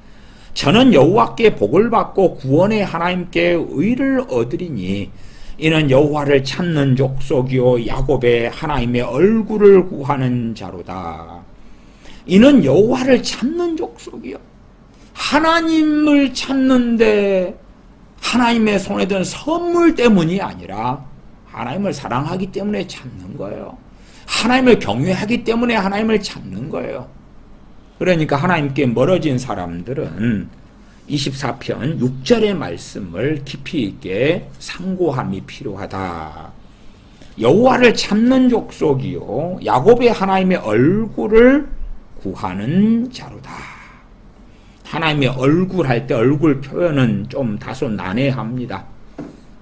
저는 여호와께 복을 받고 구원의 하나님께 의를 얻으리니 이는 여호와를 찾는 족속이요 야곱의 하나님의 얼굴을 구하는 자로다. 이는 여호와를 찾는 족속이요. 하나님을 찾는데 하나님의 손에 든 선물 때문이 아니라 하나님을 사랑하기 때문에 찾는 거예요. 하나님을 경외하기 때문에 하나님을 찾는 거예요. 그러니까 하나님께 멀어진 사람들은 24편 6절의 말씀을 깊이 있게 상고함이 필요하다. 여호와를 찾는 족속이요 야곱의 하나님의 얼굴을 구하는 자로다. 하나님의 얼굴 할 때 얼굴 표현은 좀 다소 난해합니다.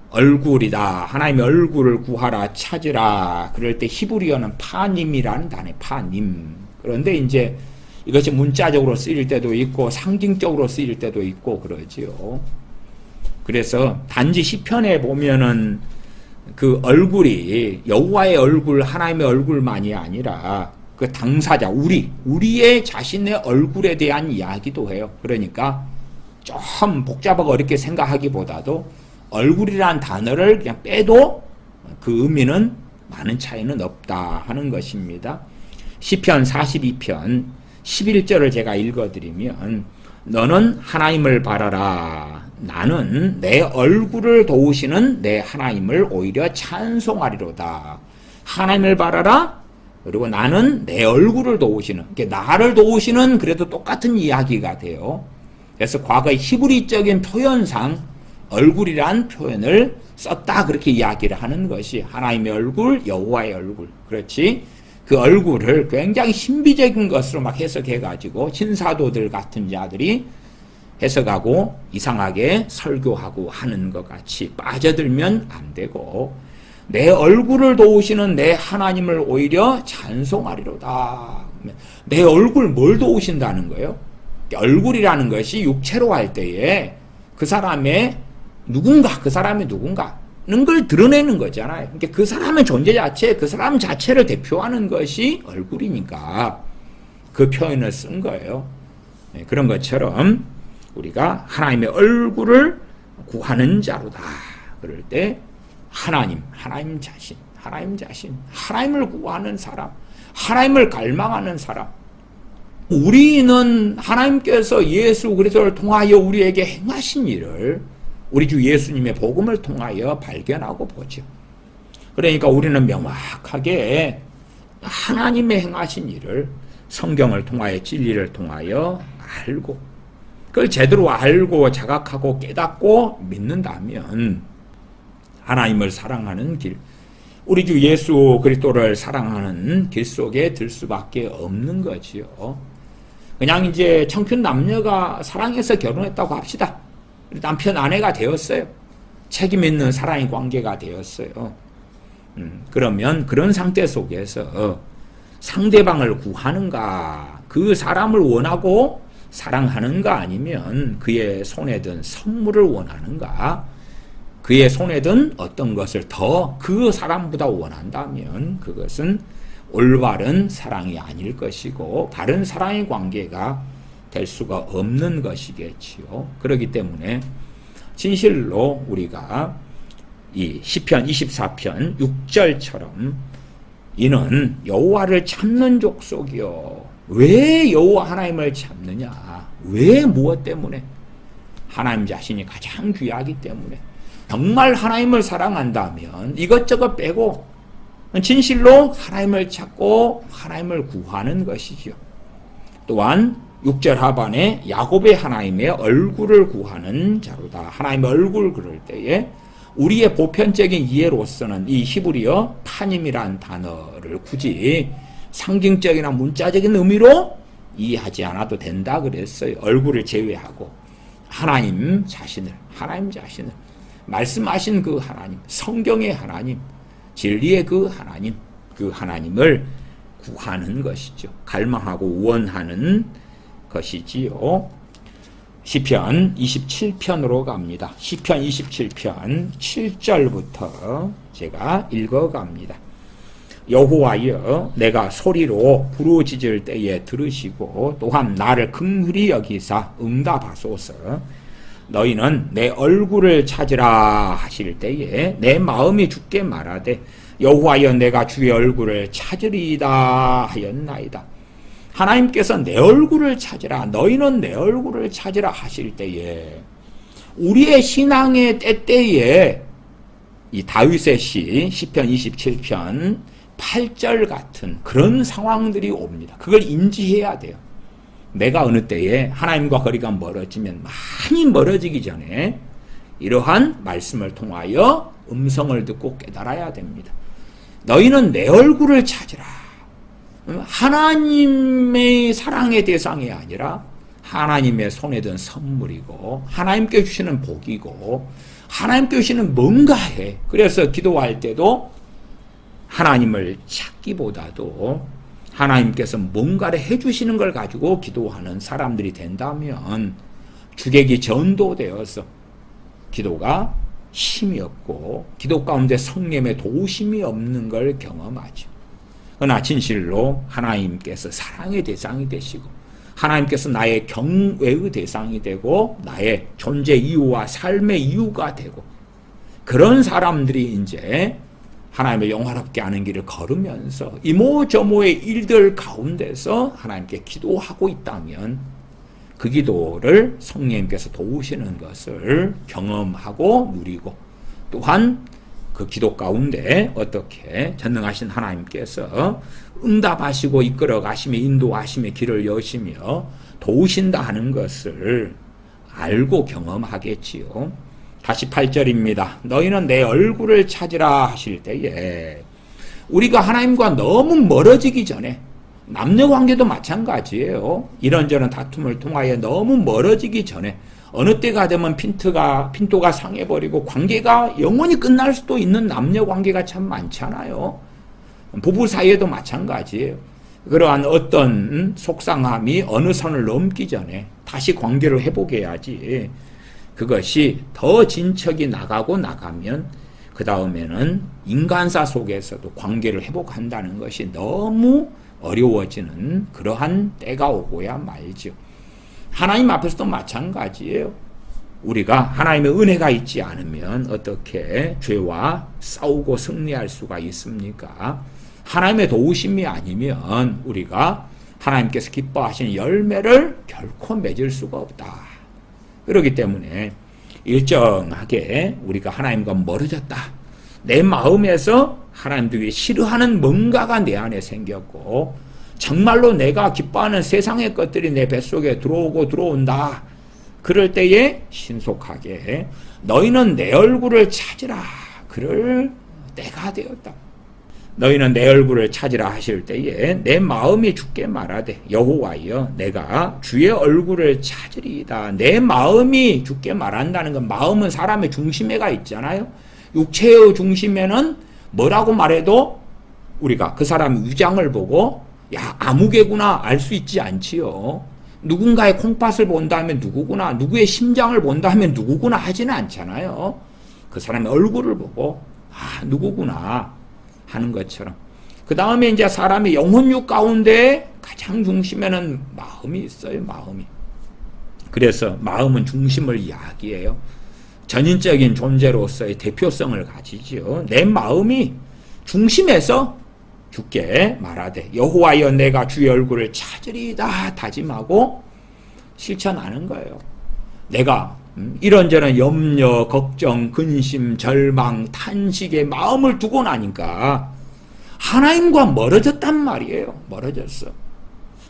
얼굴이다. 하나님의 얼굴을 구하라, 찾으라. 그럴 때 히브리어는 파님이라는 단어, 파님. 그런데 이제 이것이 문자적으로 쓰일 때도 있고 상징적으로 쓰일 때도 있고 그러지요. 그래서 단지 시편에 보면은 그 얼굴이 여호와의 얼굴, 하나님의 얼굴만이 아니라 그 당사자, 우리의 자신의 얼굴에 대한 이야기도 해요. 그러니까 좀 복잡하고 어렵게 생각하기보다도 얼굴이란 단어를 그냥 빼도 그 의미는 많은 차이는 없다 하는 것입니다. 시편 42편 11절을 제가 읽어드리면 너는 하나님을 바라라. 나는 내 얼굴을 도우시는 내 하나님을 오히려 찬송하리로다. 하나님을 바라라. 그리고 나는 내 얼굴을 도우시는, 나를 도우시는 그래도 똑같은 이야기가 돼요. 그래서 과거의 히브리적인 표현상 얼굴이란 표현을 썼다 그렇게 이야기를 하는 것이 하나님의 얼굴, 여호와의 얼굴. 그렇지? 그 얼굴을 굉장히 신비적인 것으로 막 해석해가지고 신사도들 같은 자들이 해석하고 이상하게 설교하고 하는 것 같이 빠져들면 안 되고 내 얼굴을 도우시는 내 하나님을 오히려 찬송하리로다. 내 얼굴 뭘 도우신다는 거예요? 얼굴이라는 것이 육체로 할 때에 그 사람의 누군가는 걸 드러내는 거잖아요. 그러니까 그 사람의 존재 자체, 그 사람 자체를 대표하는 것이 얼굴이니까 그 표현을 쓴 거예요. 그런 것처럼 우리가 하나님의 얼굴을 구하는 자로다. 그럴 때 하나님 자신, 하나님을 구하는 사람, 하나님을 갈망하는 사람. 우리는 하나님께서 예수 그리스도를 통하여 우리에게 행하신 일을 우리 주 예수님의 복음을 통하여 발견하고 보죠. 그러니까 우리는 명확하게 하나님의 행하신 일을 성경을 통하여 진리를 통하여 알고 그걸 제대로 알고 자각하고 깨닫고 믿는다면 하나님을 사랑하는 길, 우리 주 예수 그리스도를 사랑하는 길 속에 들 수밖에 없는 거지요. 그냥 이제 청춘 남녀가 사랑해서 결혼했다고 합시다. 남편 아내가 되었어요. 책임 있는 사랑의 관계가 되었어요. 그러면 그런 상태 속에서 상대방을 구하는가, 그 사람을 원하고 사랑하는가, 아니면 그의 손에 든 선물을 원하는가, 그의 손에 든 어떤 것을 더 그 사람보다 원한다면 그것은 올바른 사랑이 아닐 것이고 바른 사랑의 관계가 될 수가 없는 것이겠지요. 그렇기 때문에 진실로 우리가 이 시편 24편 6절처럼 이는 여호와를 찾는 족속이요. 왜 여호와 하나님을 찾느냐? 왜 무엇 때문에? 하나님 자신이 가장 귀하기 때문에. 정말 하나님을 사랑한다면 이것저것 빼고 진실로 하나님을 찾고 하나님을 구하는 것이죠. 또한 6절 하반에 야곱의 하나님의 얼굴을 구하는 자로다. 하나님의 얼굴 그럴 때에 우리의 보편적인 이해로서는 이 히브리어 파님이란 단어를 굳이 상징적이나 문자적인 의미로 이해하지 않아도 된다 그랬어요. 얼굴을 제외하고 하나님 자신을 말씀하신 그 하나님, 성경의 하나님, 진리의 그 하나님을 구하는 것이죠. 갈망하고 원하는 것이지요. 시편 27편으로 갑니다. 시편 27편 7절부터 제가 읽어갑니다. 여호와여, 내가 소리로 부르짖을 때에 들으시고 또한 나를 긍휼히 여기사 응답하소서. 너희는 내 얼굴을 찾으라 하실 때에 내 마음이 주께 말하되 여호와여, 내가 주의 얼굴을 찾으리이다 하였나이다. 하나님께서 내 얼굴을 찾으라, 너희는 내 얼굴을 찾으라 하실 때에 우리의 신앙의 때때에 이 다윗의 시 시편 27편 8절 같은 그런 상황들이 옵니다. 그걸 인지해야 돼요. 내가 어느 때에 하나님과 거리가 멀어지면 많이 멀어지기 전에 이러한 말씀을 통하여 음성을 듣고 깨달아야 됩니다. 너희는 내 얼굴을 찾으라. 하나님의 사랑의 대상이 아니라 하나님의 손에 든 선물이고 하나님께 주시는 복이고 하나님께 주시는 뭔가 해. 그래서 기도할 때도 하나님을 찾기보다도 하나님께서 뭔가를 해주시는 걸 가지고 기도하는 사람들이 된다면 주객이 전도되어서 기도가 힘이 없고 기도 가운데 성령의 도우심이 없는 걸 경험하죠. 그러나 진실로 하나님께서 사랑의 대상이 되시고 하나님께서 나의 경외의 대상이 되고 나의 존재 이유와 삶의 이유가 되고 그런 사람들이 이제 하나님을 영화롭게 하는 길을 걸으면서 이모저모의 일들 가운데서 하나님께 기도하고 있다면 그 기도를 성령님께서 도우시는 것을 경험하고 누리고 또한 그 기도 가운데 어떻게 전능하신 하나님께서 응답하시고 이끌어 가시며 인도하시며 길을 여시며 도우신다 하는 것을 알고 경험하겠지요. 다시 8절입니다. 너희는 내 얼굴을 찾으라 하실 때에 우리가 하나님과 너무 멀어지기 전에 남녀관계도 마찬가지예요. 이런저런 다툼을 통하여 너무 멀어지기 전에 어느 때가 되면 핀도가 상해버리고 관계가 영원히 끝날 수도 있는 남녀관계가 참 많잖아요. 부부 사이에도 마찬가지예요. 그러한 어떤 속상함이 어느 선을 넘기 전에 다시 관계를 회복해야지 그것이 더 진척이 나가면 그 다음에는 인간사 속에서도 관계를 회복한다는 것이 너무 어려워지는 그러한 때가 오고야 말죠. 하나님 앞에서도 마찬가지예요. 우리가 하나님의 은혜가 있지 않으면 어떻게 죄와 싸우고 승리할 수가 있습니까? 하나님의 도우심이 아니면 우리가 하나님께서 기뻐하시는 열매를 결코 맺을 수가 없다. 그렇기 때문에 일정하게 우리가 하나님과 멀어졌다. 내 마음에서 하나님들이 싫어하는 뭔가가 내 안에 생겼고 정말로 내가 기뻐하는 세상의 것들이 내 뱃속에 들어오고 들어온다. 그럴 때에 신속하게 너희는 내 얼굴을 찾으라. 그럴 때가 되었다. 너희는 내 얼굴을 찾으라 하실 때에 내 마음이 주께 말하되 여호와여 내가 주의 얼굴을 찾으리이다. 내 마음이 주께 말한다는 건 마음은 사람의 중심에가 있잖아요. 육체의 중심에는 뭐라고 말해도 우리가 그 사람의 위장을 보고 야 아무개구나 알 수 있지 않지요. 누군가의 콩팥을 본다면 누구구나 누구의 심장을 본다면 누구구나 하지는 않잖아요. 그 사람의 얼굴을 보고 아 누구구나 하는 것처럼 그 다음에 이제 사람의 영혼육 가운데 가장 중심에는 마음이 있어요. 마음이. 그래서 마음은 중심을 이야기해요. 전인적인 존재로서의 대표성을 가지죠. 내 마음이 중심에서 주께 말하되 여호와여 내가 주의 얼굴을 찾으리이다 다짐하고 실천하는 거예요. 내가 이런저런 염려, 걱정, 근심, 절망, 탄식에 마음을 두고 나니까 하나님과 멀어졌단 말이에요. 멀어졌어.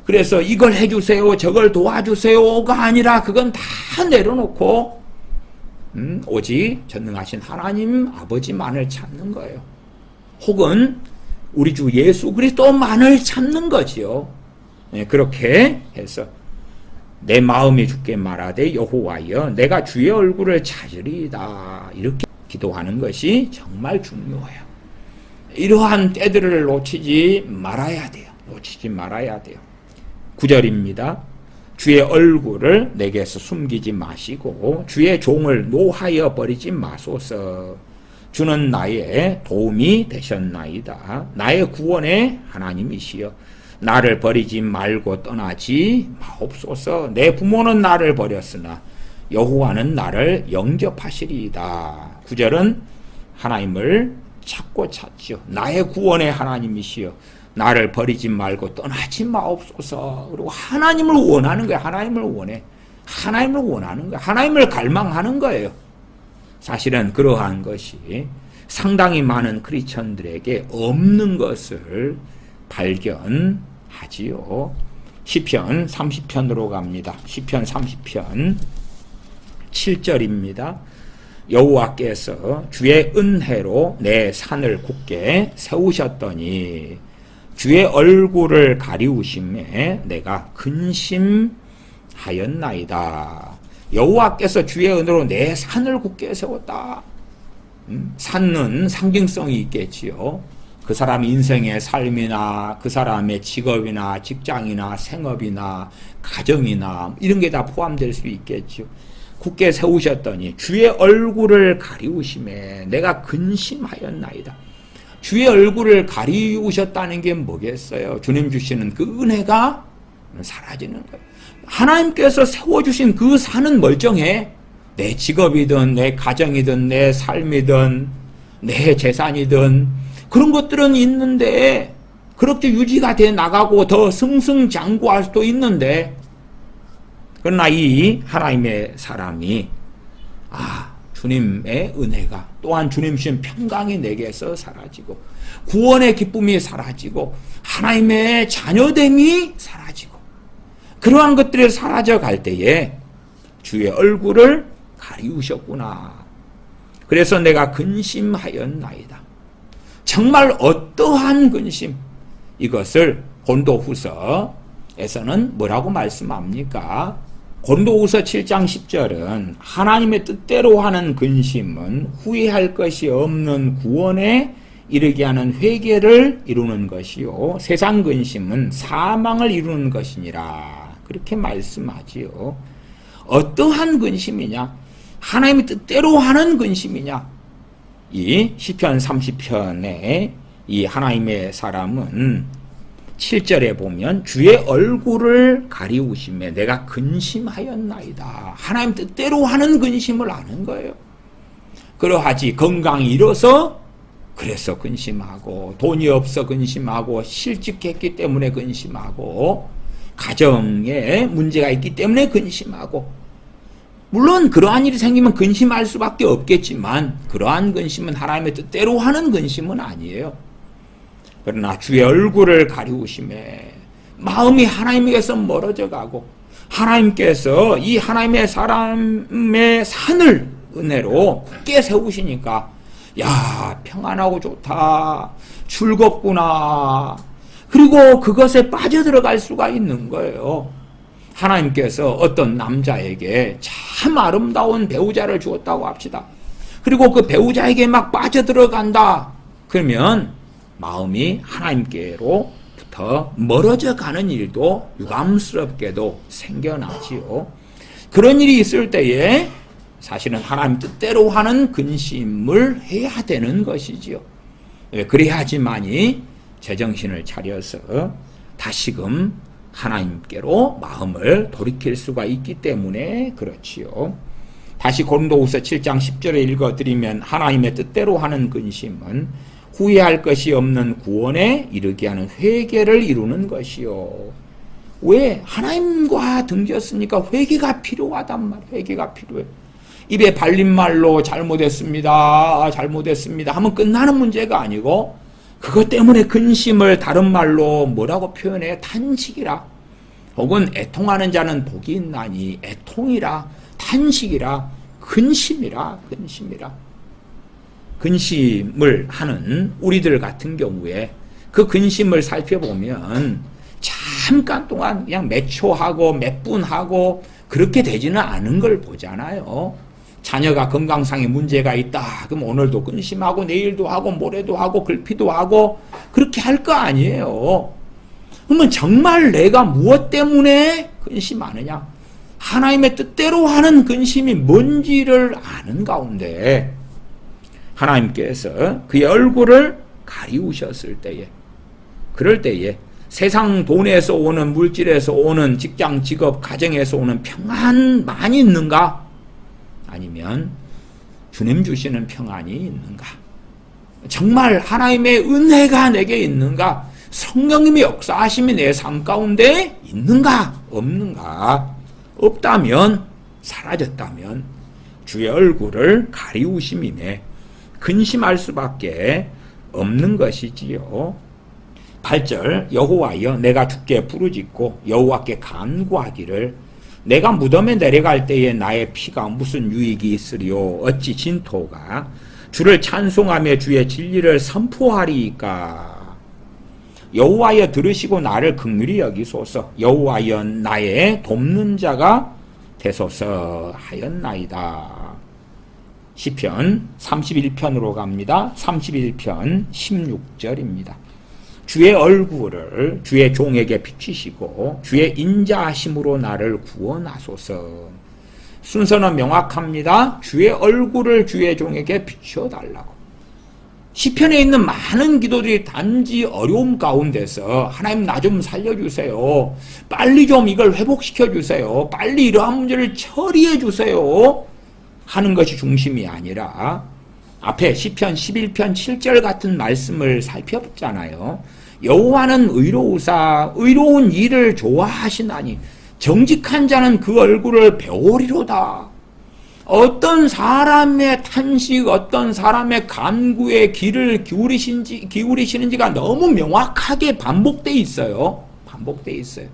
그래서 이걸 해주세요, 저걸 도와주세요가 아니라 그건 다 내려놓고 오직 전능하신 하나님 아버지만을 찾는 거예요. 혹은 우리 주 예수 그리스도만을 찾는 거지요. 그렇게 해서 내 마음이 주께 말하되 여호와여 내가 주의 얼굴을 찾으리이다. 이렇게 기도하는 것이 정말 중요해요. 이러한 때들을 놓치지 말아야 돼요. 놓치지 말아야 돼요. 9절입니다. 주의 얼굴을 내게서 숨기지 마시고 주의 종을 노하여 버리지 마소서. 주는 나의 도움이 되셨나이다. 나의 구원의 하나님이시여 나를 버리지 말고 떠나지 마옵소서. 내 부모는 나를 버렸으나 여호와는 나를 영접하시리이다. 9절은 하나님을 찾고 찾죠. 나의 구원의 하나님이시여 나를 버리지 말고 떠나지 마옵소서. 그리고 하나님을 원하는 거예요. 하나님을 원해. 하나님을 원하는 거예요. 하나님을 갈망하는 거예요. 사실은 그러한 것이 상당히 많은 크리스천들에게 없는 것을 발견하지요. 시편 30편으로 갑니다. 시편 30편 7절입니다. 여호와께서 주의 은혜로 내 산을 굳게 세우셨더니 주의 얼굴을 가리우심에 내가 근심하였나이다. 여호와께서 주의 은혜로 내 산을 굳게 세웠다. 산은 상징성이 있겠지요. 그 사람 인생의 삶이나 그 사람의 직업이나 직장이나 생업이나 가정이나 이런 게 다 포함될 수 있겠죠. 굳게 세우셨더니 주의 얼굴을 가리우심에 내가 근심하였나이다. 주의 얼굴을 가리우셨다는 게 뭐겠어요? 주님 주시는 그 은혜가 사라지는 거예요. 하나님께서 세워주신 그 산은 멀쩡해. 내 직업이든 내 가정이든 내 삶이든 내 재산이든 그런 것들은 있는데 그렇게 유지가 돼 나가고 더 승승장구할 수도 있는데, 그러나 이 하나님의 사람이 주님의 은혜가 또한 주님 주신 평강이 내게서 사라지고 구원의 기쁨이 사라지고 하나님의 자녀됨이 사라지고 그러한 것들이 사라져 갈 때에 주의 얼굴을 가리우셨구나. 그래서 내가 근심하였나이다. 정말 어떠한 근심, 이것을 고린도후서에서는 뭐라고 말씀합니까? 고린도후서 7장 10절은 하나님의 뜻대로 하는 근심은 후회할 것이 없는 구원에 이르게 하는 회개를 이루는 것이요 세상 근심은 사망을 이루는 것이니라. 그렇게 말씀하지요. 어떠한 근심이냐? 하나님의 뜻대로 하는 근심이냐? 이 시편 30편의 이 하나님의 사람은 7절에 보면 주의 얼굴을 가리우심에 내가 근심하였나이다. 하나님 뜻대로 하는 근심을 아는 거예요. 그러하지 건강이 잃어서 그래서 근심하고, 돈이 없어 근심하고, 실직했기 때문에 근심하고, 가정에 문제가 있기 때문에 근심하고, 물론 그러한 일이 생기면 근심할 수밖에 없겠지만 그러한 근심은 하나님의 뜻대로 하는 근심은 아니에요. 그러나 주의 얼굴을 가리우심에 마음이 하나님에게서 멀어져 가고 하나님께서 이 하나님의 사람의 산을 은혜로 굳게 세우시니까 야, 평안하고 좋다, 즐겁구나, 그리고 그것에 빠져들어갈 수가 있는 거예요. 하나님께서 어떤 남자에게 참 아름다운 배우자를 주었다고 합시다. 그리고 그 배우자에게 막 빠져들어간다. 그러면 마음이 하나님께로부터 멀어져 가는 일도 유감스럽게도 생겨나지요. 그런 일이 있을 때에 사실은 하나님 뜻대로 하는 근심을 해야 되는 것이지요. 그래야지만이 제정신을 차려서 다시금 하나님께로 마음을 돌이킬 수가 있기 때문에 그렇지요. 다시 고린도후서 7장 10절에 읽어드리면 하나님의 뜻대로 하는 근심은 후회할 것이 없는 구원에 이르게 하는 회개를 이루는 것이요. 왜? 하나님과 등졌으니까 회개가 필요하단 말이에요. 회개가 필요해. 입에 발린 말로 잘못했습니다, 잘못했습니다 하면 끝나는 문제가 아니고 그것 때문에 근심을 다른 말로 뭐라고 표현해? 탄식이라. 혹은 애통하는 자는 복이 있나니 애통이라, 탄식이라, 근심이라, 근심이라. 근심을 하는 우리들 같은 경우에 그 근심을 살펴보면 잠깐 동안 그냥 몇 초하고 몇 분하고 그렇게 되지는 않은 걸 보잖아요. 자녀가 건강상의 문제가 있다. 그럼 오늘도 근심하고 내일도 하고 모레도 하고 글피도 하고 그렇게 할 거 아니에요. 그러면 정말 내가 무엇 때문에 근심하느냐? 하나님의 뜻대로 하는 근심이 뭔지를 아는 가운데 하나님께서 그의 얼굴을 가리우셨을 때에, 그럴 때에 세상 돈에서 오는, 물질에서 오는, 직장, 직업, 가정에서 오는 평안만이 있는가? 아니면 주님 주시는 평안이 있는가? 정말 하나님의 은혜가 내게 있는가? 성령님의 역사하심이 내 삶 가운데 있는가? 없는가? 없다면, 사라졌다면 주의 얼굴을 가리우심이네 근심할 수밖에 없는 것이지요. 8절 여호와여 내가 주께 부르짖고 여호와께 간구하기를 내가 무덤에 내려갈 때에 나의 피가 무슨 유익이 있으리요 어찌 진토가 주를 찬송하며 주의 진리를 선포하리이까. 여호와여 들으시고 나를 긍휼히 여기소서. 여호와여 나의 돕는 자가 되소서 하였나이다. 시편 31편으로 갑니다. 31편 16절입니다. 주의 얼굴을 주의 종에게 비추시고 주의 인자하심으로 나를 구원하소서. 순서는 명확합니다. 주의 얼굴을 주의 종에게 비춰달라고. 시편에 있는 많은 기도들이 단지 어려움 가운데서 하나님 나 좀 살려주세요. 빨리 좀 이걸 회복시켜주세요. 빨리 이러한 문제를 처리해주세요. 하는 것이 중심이 아니라 앞에 시편 11편 7절 같은 말씀을 살펴봤잖아요. 여호와는 의로우사 의로운 일을 좋아하시나니 정직한 자는 그 얼굴을 배우리로다. 어떤 사람의 탄식, 어떤 사람의 간구에 귀를 기울이시는지가 너무 명확하게 반복되어 있어요. 반복되어 있어요.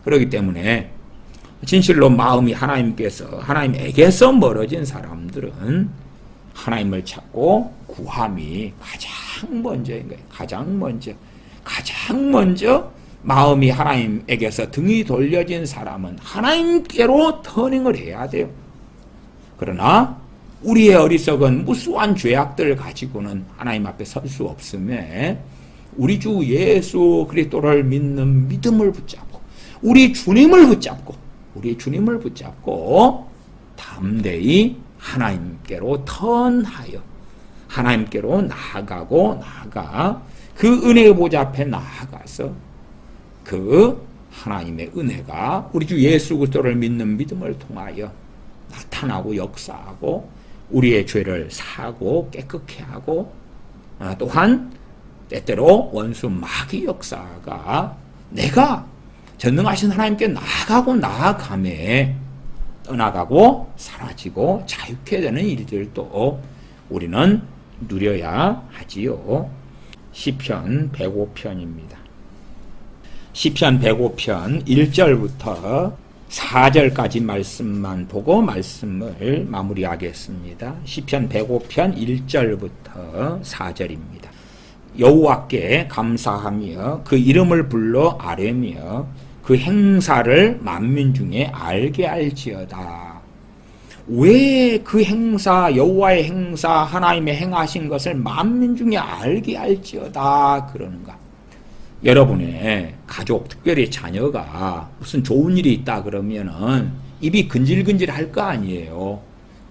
그렇기 때문에 진실로 마음이 하나님에게서 멀어진 사람들은 하나님을 찾고 구함이 가장 먼저인 거예요. 가장 먼저 마음이 하나님에게서 등이 돌려진 사람은 하나님께로 터닝을 해야 돼요. 그러나 우리의 어리석은 무수한 죄악들을 가지고는 하나님 앞에 설 수 없음에 우리 주 예수 그리스도를 믿는 믿음을 붙잡고 우리 주님을 붙잡고 담대히 하나님께로 턴하여 하나님께로 나아가 그 은혜의 보좌 앞에 나아가서 그 하나님의 은혜가 우리 주 예수 그리스도를 믿는 믿음을 통하여 나타나고 역사하고 우리의 죄를 사하고 깨끗게 하고 또한 때때로 원수 마귀 역사가 내가 전능하신 하나님께 나아가며 떠나가고 사라지고 자유케 되는 일들도 우리는 누려야 하지요. 시편 105편입니다. 시편 105편 1절부터 4절까지 말씀만 보고 말씀을 마무리하겠습니다. 시편 105편 1절부터 4절입니다. 여호와께 감사하며 그 이름을 불러 아뢰며 그 행사를 만민 중에 알게 할지어다. 왜 그 행사, 여호와의 행사, 하나님의 행하신 것을 만민 중에 알게 할지어다 그러는가? 여러분의 가족, 특별히 자녀가 무슨 좋은 일이 있다 그러면은 입이 근질근질 할 거 아니에요.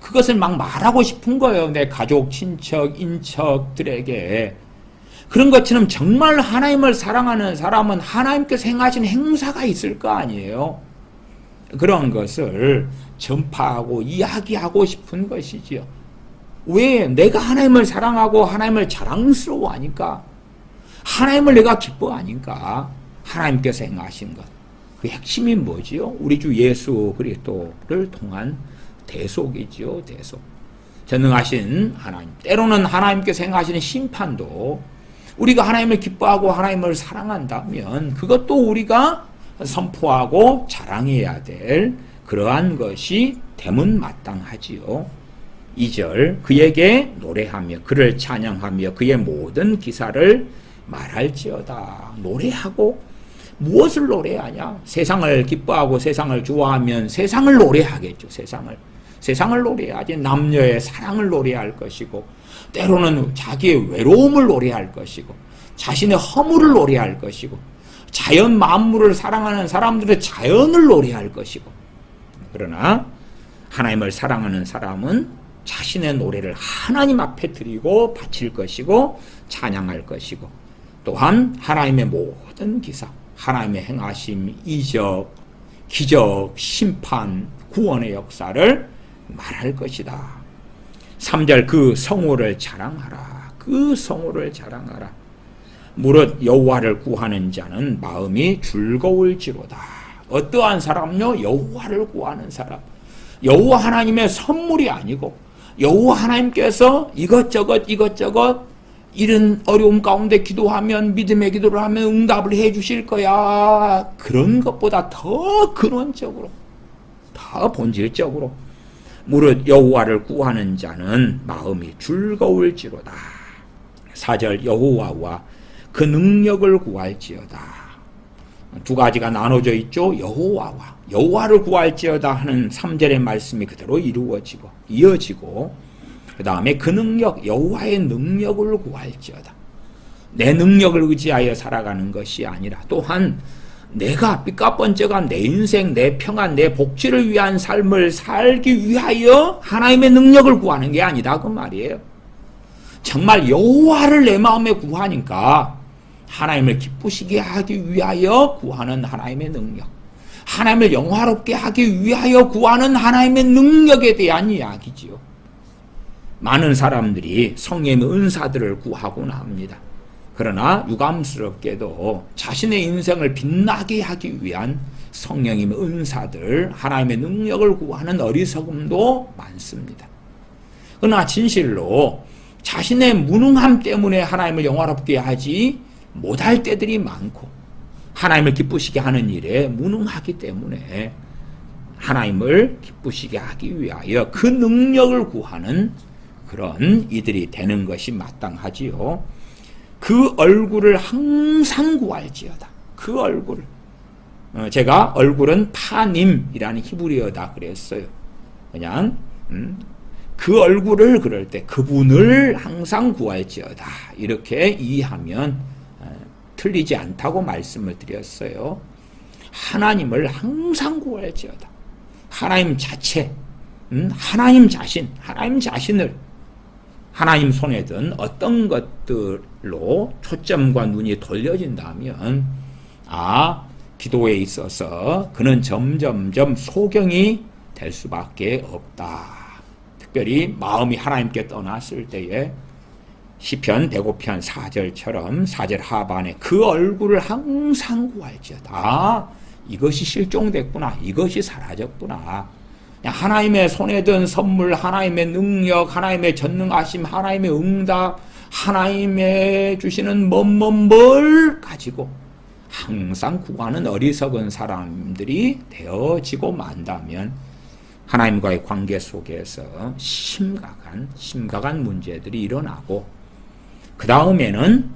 그것을 막 말하고 싶은 거예요. 내 가족, 친척, 인척들에게. 그런 것처럼 정말 하나님을 사랑하는 사람은 하나님께서 행하신 행사가 있을 거 아니에요. 그런 것을 전파하고 이야기하고 싶은 것이지요. 왜? 내가 하나님을 사랑하고 하나님을 자랑스러워하니까, 하나님을 내가 기뻐하니까 하나님께서 행하신 것. 그 핵심이 뭐지요? 우리 주 예수 그리스도를 통한 대속이지요. 대속. 전능하신 하나님. 때로는 하나님께서 행하시는 심판도 우리가 하나님을 기뻐하고 하나님을 사랑한다면 그것도 우리가 선포하고 자랑해야 될 그러한 것이 대문마땅하지요. 2절 그에게 노래하며 그를 찬양하며 그의 모든 기사를 말할지어다. 노래하고 무엇을 노래하냐? 세상을 기뻐하고 세상을 좋아하면 세상을 노래하겠죠. 세상을 노래하지. 남녀의 사랑을 노래할 것이고 때로는 자기의 외로움을 노래할 것이고 자신의 허물을 노래할 것이고 자연 만물을 사랑하는 사람들의 자연을 노래할 것이고 그러나 하나님을 사랑하는 사람은 자신의 노래를 하나님 앞에 드리고 바칠 것이고 찬양할 것이고 또한 하나님의 모든 기사, 하나님의 행하심, 이적, 기적, 심판, 구원의 역사를 말할 것이다. 3절 그 성호를 자랑하라. 그 성호를 자랑하라. 무릇 여호와를 구하는 자는 마음이 즐거울지로다. 어떠한 사람요? 여호와를 구하는 사람. 여호와 하나님의 선물이 아니고 여호와 하나님께서 이것저것 이런 어려움 가운데 기도하면, 믿음의 기도를 하면 응답을 해 주실 거야. 그런 것보다 더 근원적으로, 더 본질적으로 무릇 여호와를 구하는 자는 마음이 즐거울지로다. 4절 여호와와 그 능력을 구할지어다. 두 가지가 나눠져 있죠. 여호와와, 여호와를 구할지어다 하는 3절의 말씀이 그대로 이루어지고 이어지고, 그 다음에 그 능력, 여호와의 능력을 구할지어다. 내 능력을 의지하여 살아가는 것이 아니라, 또한 내가 삐까뻔쩍한 내 인생, 내 평안, 내 복지를 위한 삶을 살기 위하여 하나님의 능력을 구하는 게 아니다 그 말이에요. 정말 여호와를 내 마음에 구하니까 하나님을 기쁘시게 하기 위하여 구하는 하나님의 능력, 하나님을 영화롭게 하기 위하여 구하는 하나님의 능력에 대한 이야기지요. 많은 사람들이 성령의 은사들을 구하곤 합니다. 그러나 유감스럽게도 자신의 인생을 빛나게 하기 위한 성령의 은사들, 하나님의 능력을 구하는 어리석음도 많습니다. 그러나 진실로 자신의 무능함 때문에 하나님을 영화롭게 하지 못할 때들이 많고, 하나님을 기쁘시게 하는 일에 무능하기 때문에 하나님을 기쁘시게 하기 위하여 그 능력을 구하는 그런 이들이 되는 것이 마땅하지요. 그 얼굴을 항상 구할지어다. 그 얼굴을. 제가 얼굴은 파님이라는 히브리어다 그랬어요. 그냥 그 얼굴을 그럴 때 그분을 항상 구할지어다. 이렇게 이해하면 틀리지 않다고 말씀을 드렸어요. 하나님을 항상 구할지어다. 하나님 자체, 하나님 자신, 하나님 자신을 하나님 손에 든 어떤 것들로 초점과 눈이 돌려진다면, 기도에 있어서 그는 점점점 소경이 될 수밖에 없다. 특별히 마음이 하나님께 떠났을 때에 시편 105편 4절처럼 4절 하반에 그 얼굴을 항상 구할지어다. 이것이 실종됐구나. 이것이 사라졌구나. 하나님의 손에 든 선물, 하나님의 능력, 하나님의 전능하심, 하나님의 응답, 하나님의 주시는 뭘 가지고 항상 구하는 어리석은 사람들이 되어지고 만다면 하나님과의 관계 속에서 심각한 문제들이 일어나고, 그 다음에는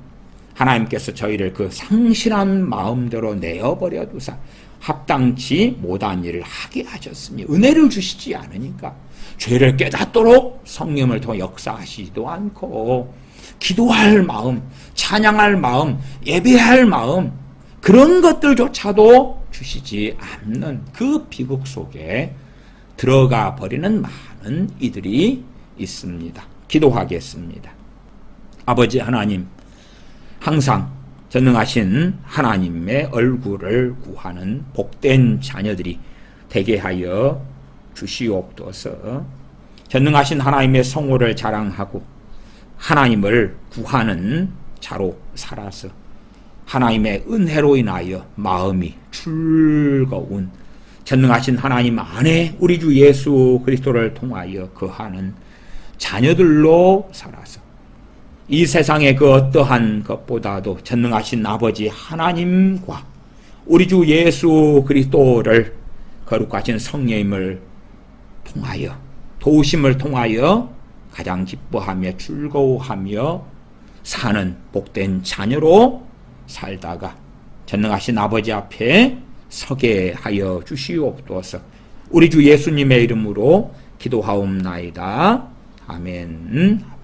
하나님께서 저희를 그 상실한 마음대로 내어버려 두사 합당치 못한 일을 하게 하셨으니, 은혜를 주시지 않으니까 죄를 깨닫도록 성령을 통해 역사하시지도 않고, 기도할 마음, 찬양할 마음, 예배할 마음, 그런 것들조차도 주시지 않는 그 비극 속에 들어가 버리는 많은 이들이 있습니다. 기도하겠습니다. 아버지 하나님, 항상 전능하신 하나님의 얼굴을 구하는 복된 자녀들이 되게 하여 주시옵소서. 전능하신 하나님의 성호를 자랑하고 하나님을 구하는 자로 살아서 하나님의 은혜로 인하여 마음이 즐거운 전능하신 하나님 안에 우리 주 예수 그리스도를 통하여 거하는 자녀들로 살아서 이 세상의 그 어떠한 것보다도 전능하신 아버지 하나님과 우리 주 예수 그리스도를 거룩하신 성령님을 통하여, 도우심을 통하여 가장 기뻐하며 즐거워하며 사는 복된 자녀로 살다가 전능하신 아버지 앞에 서게 하여 주시옵소서. 우리 주 예수님의 이름으로 기도하옵나이다. 아멘.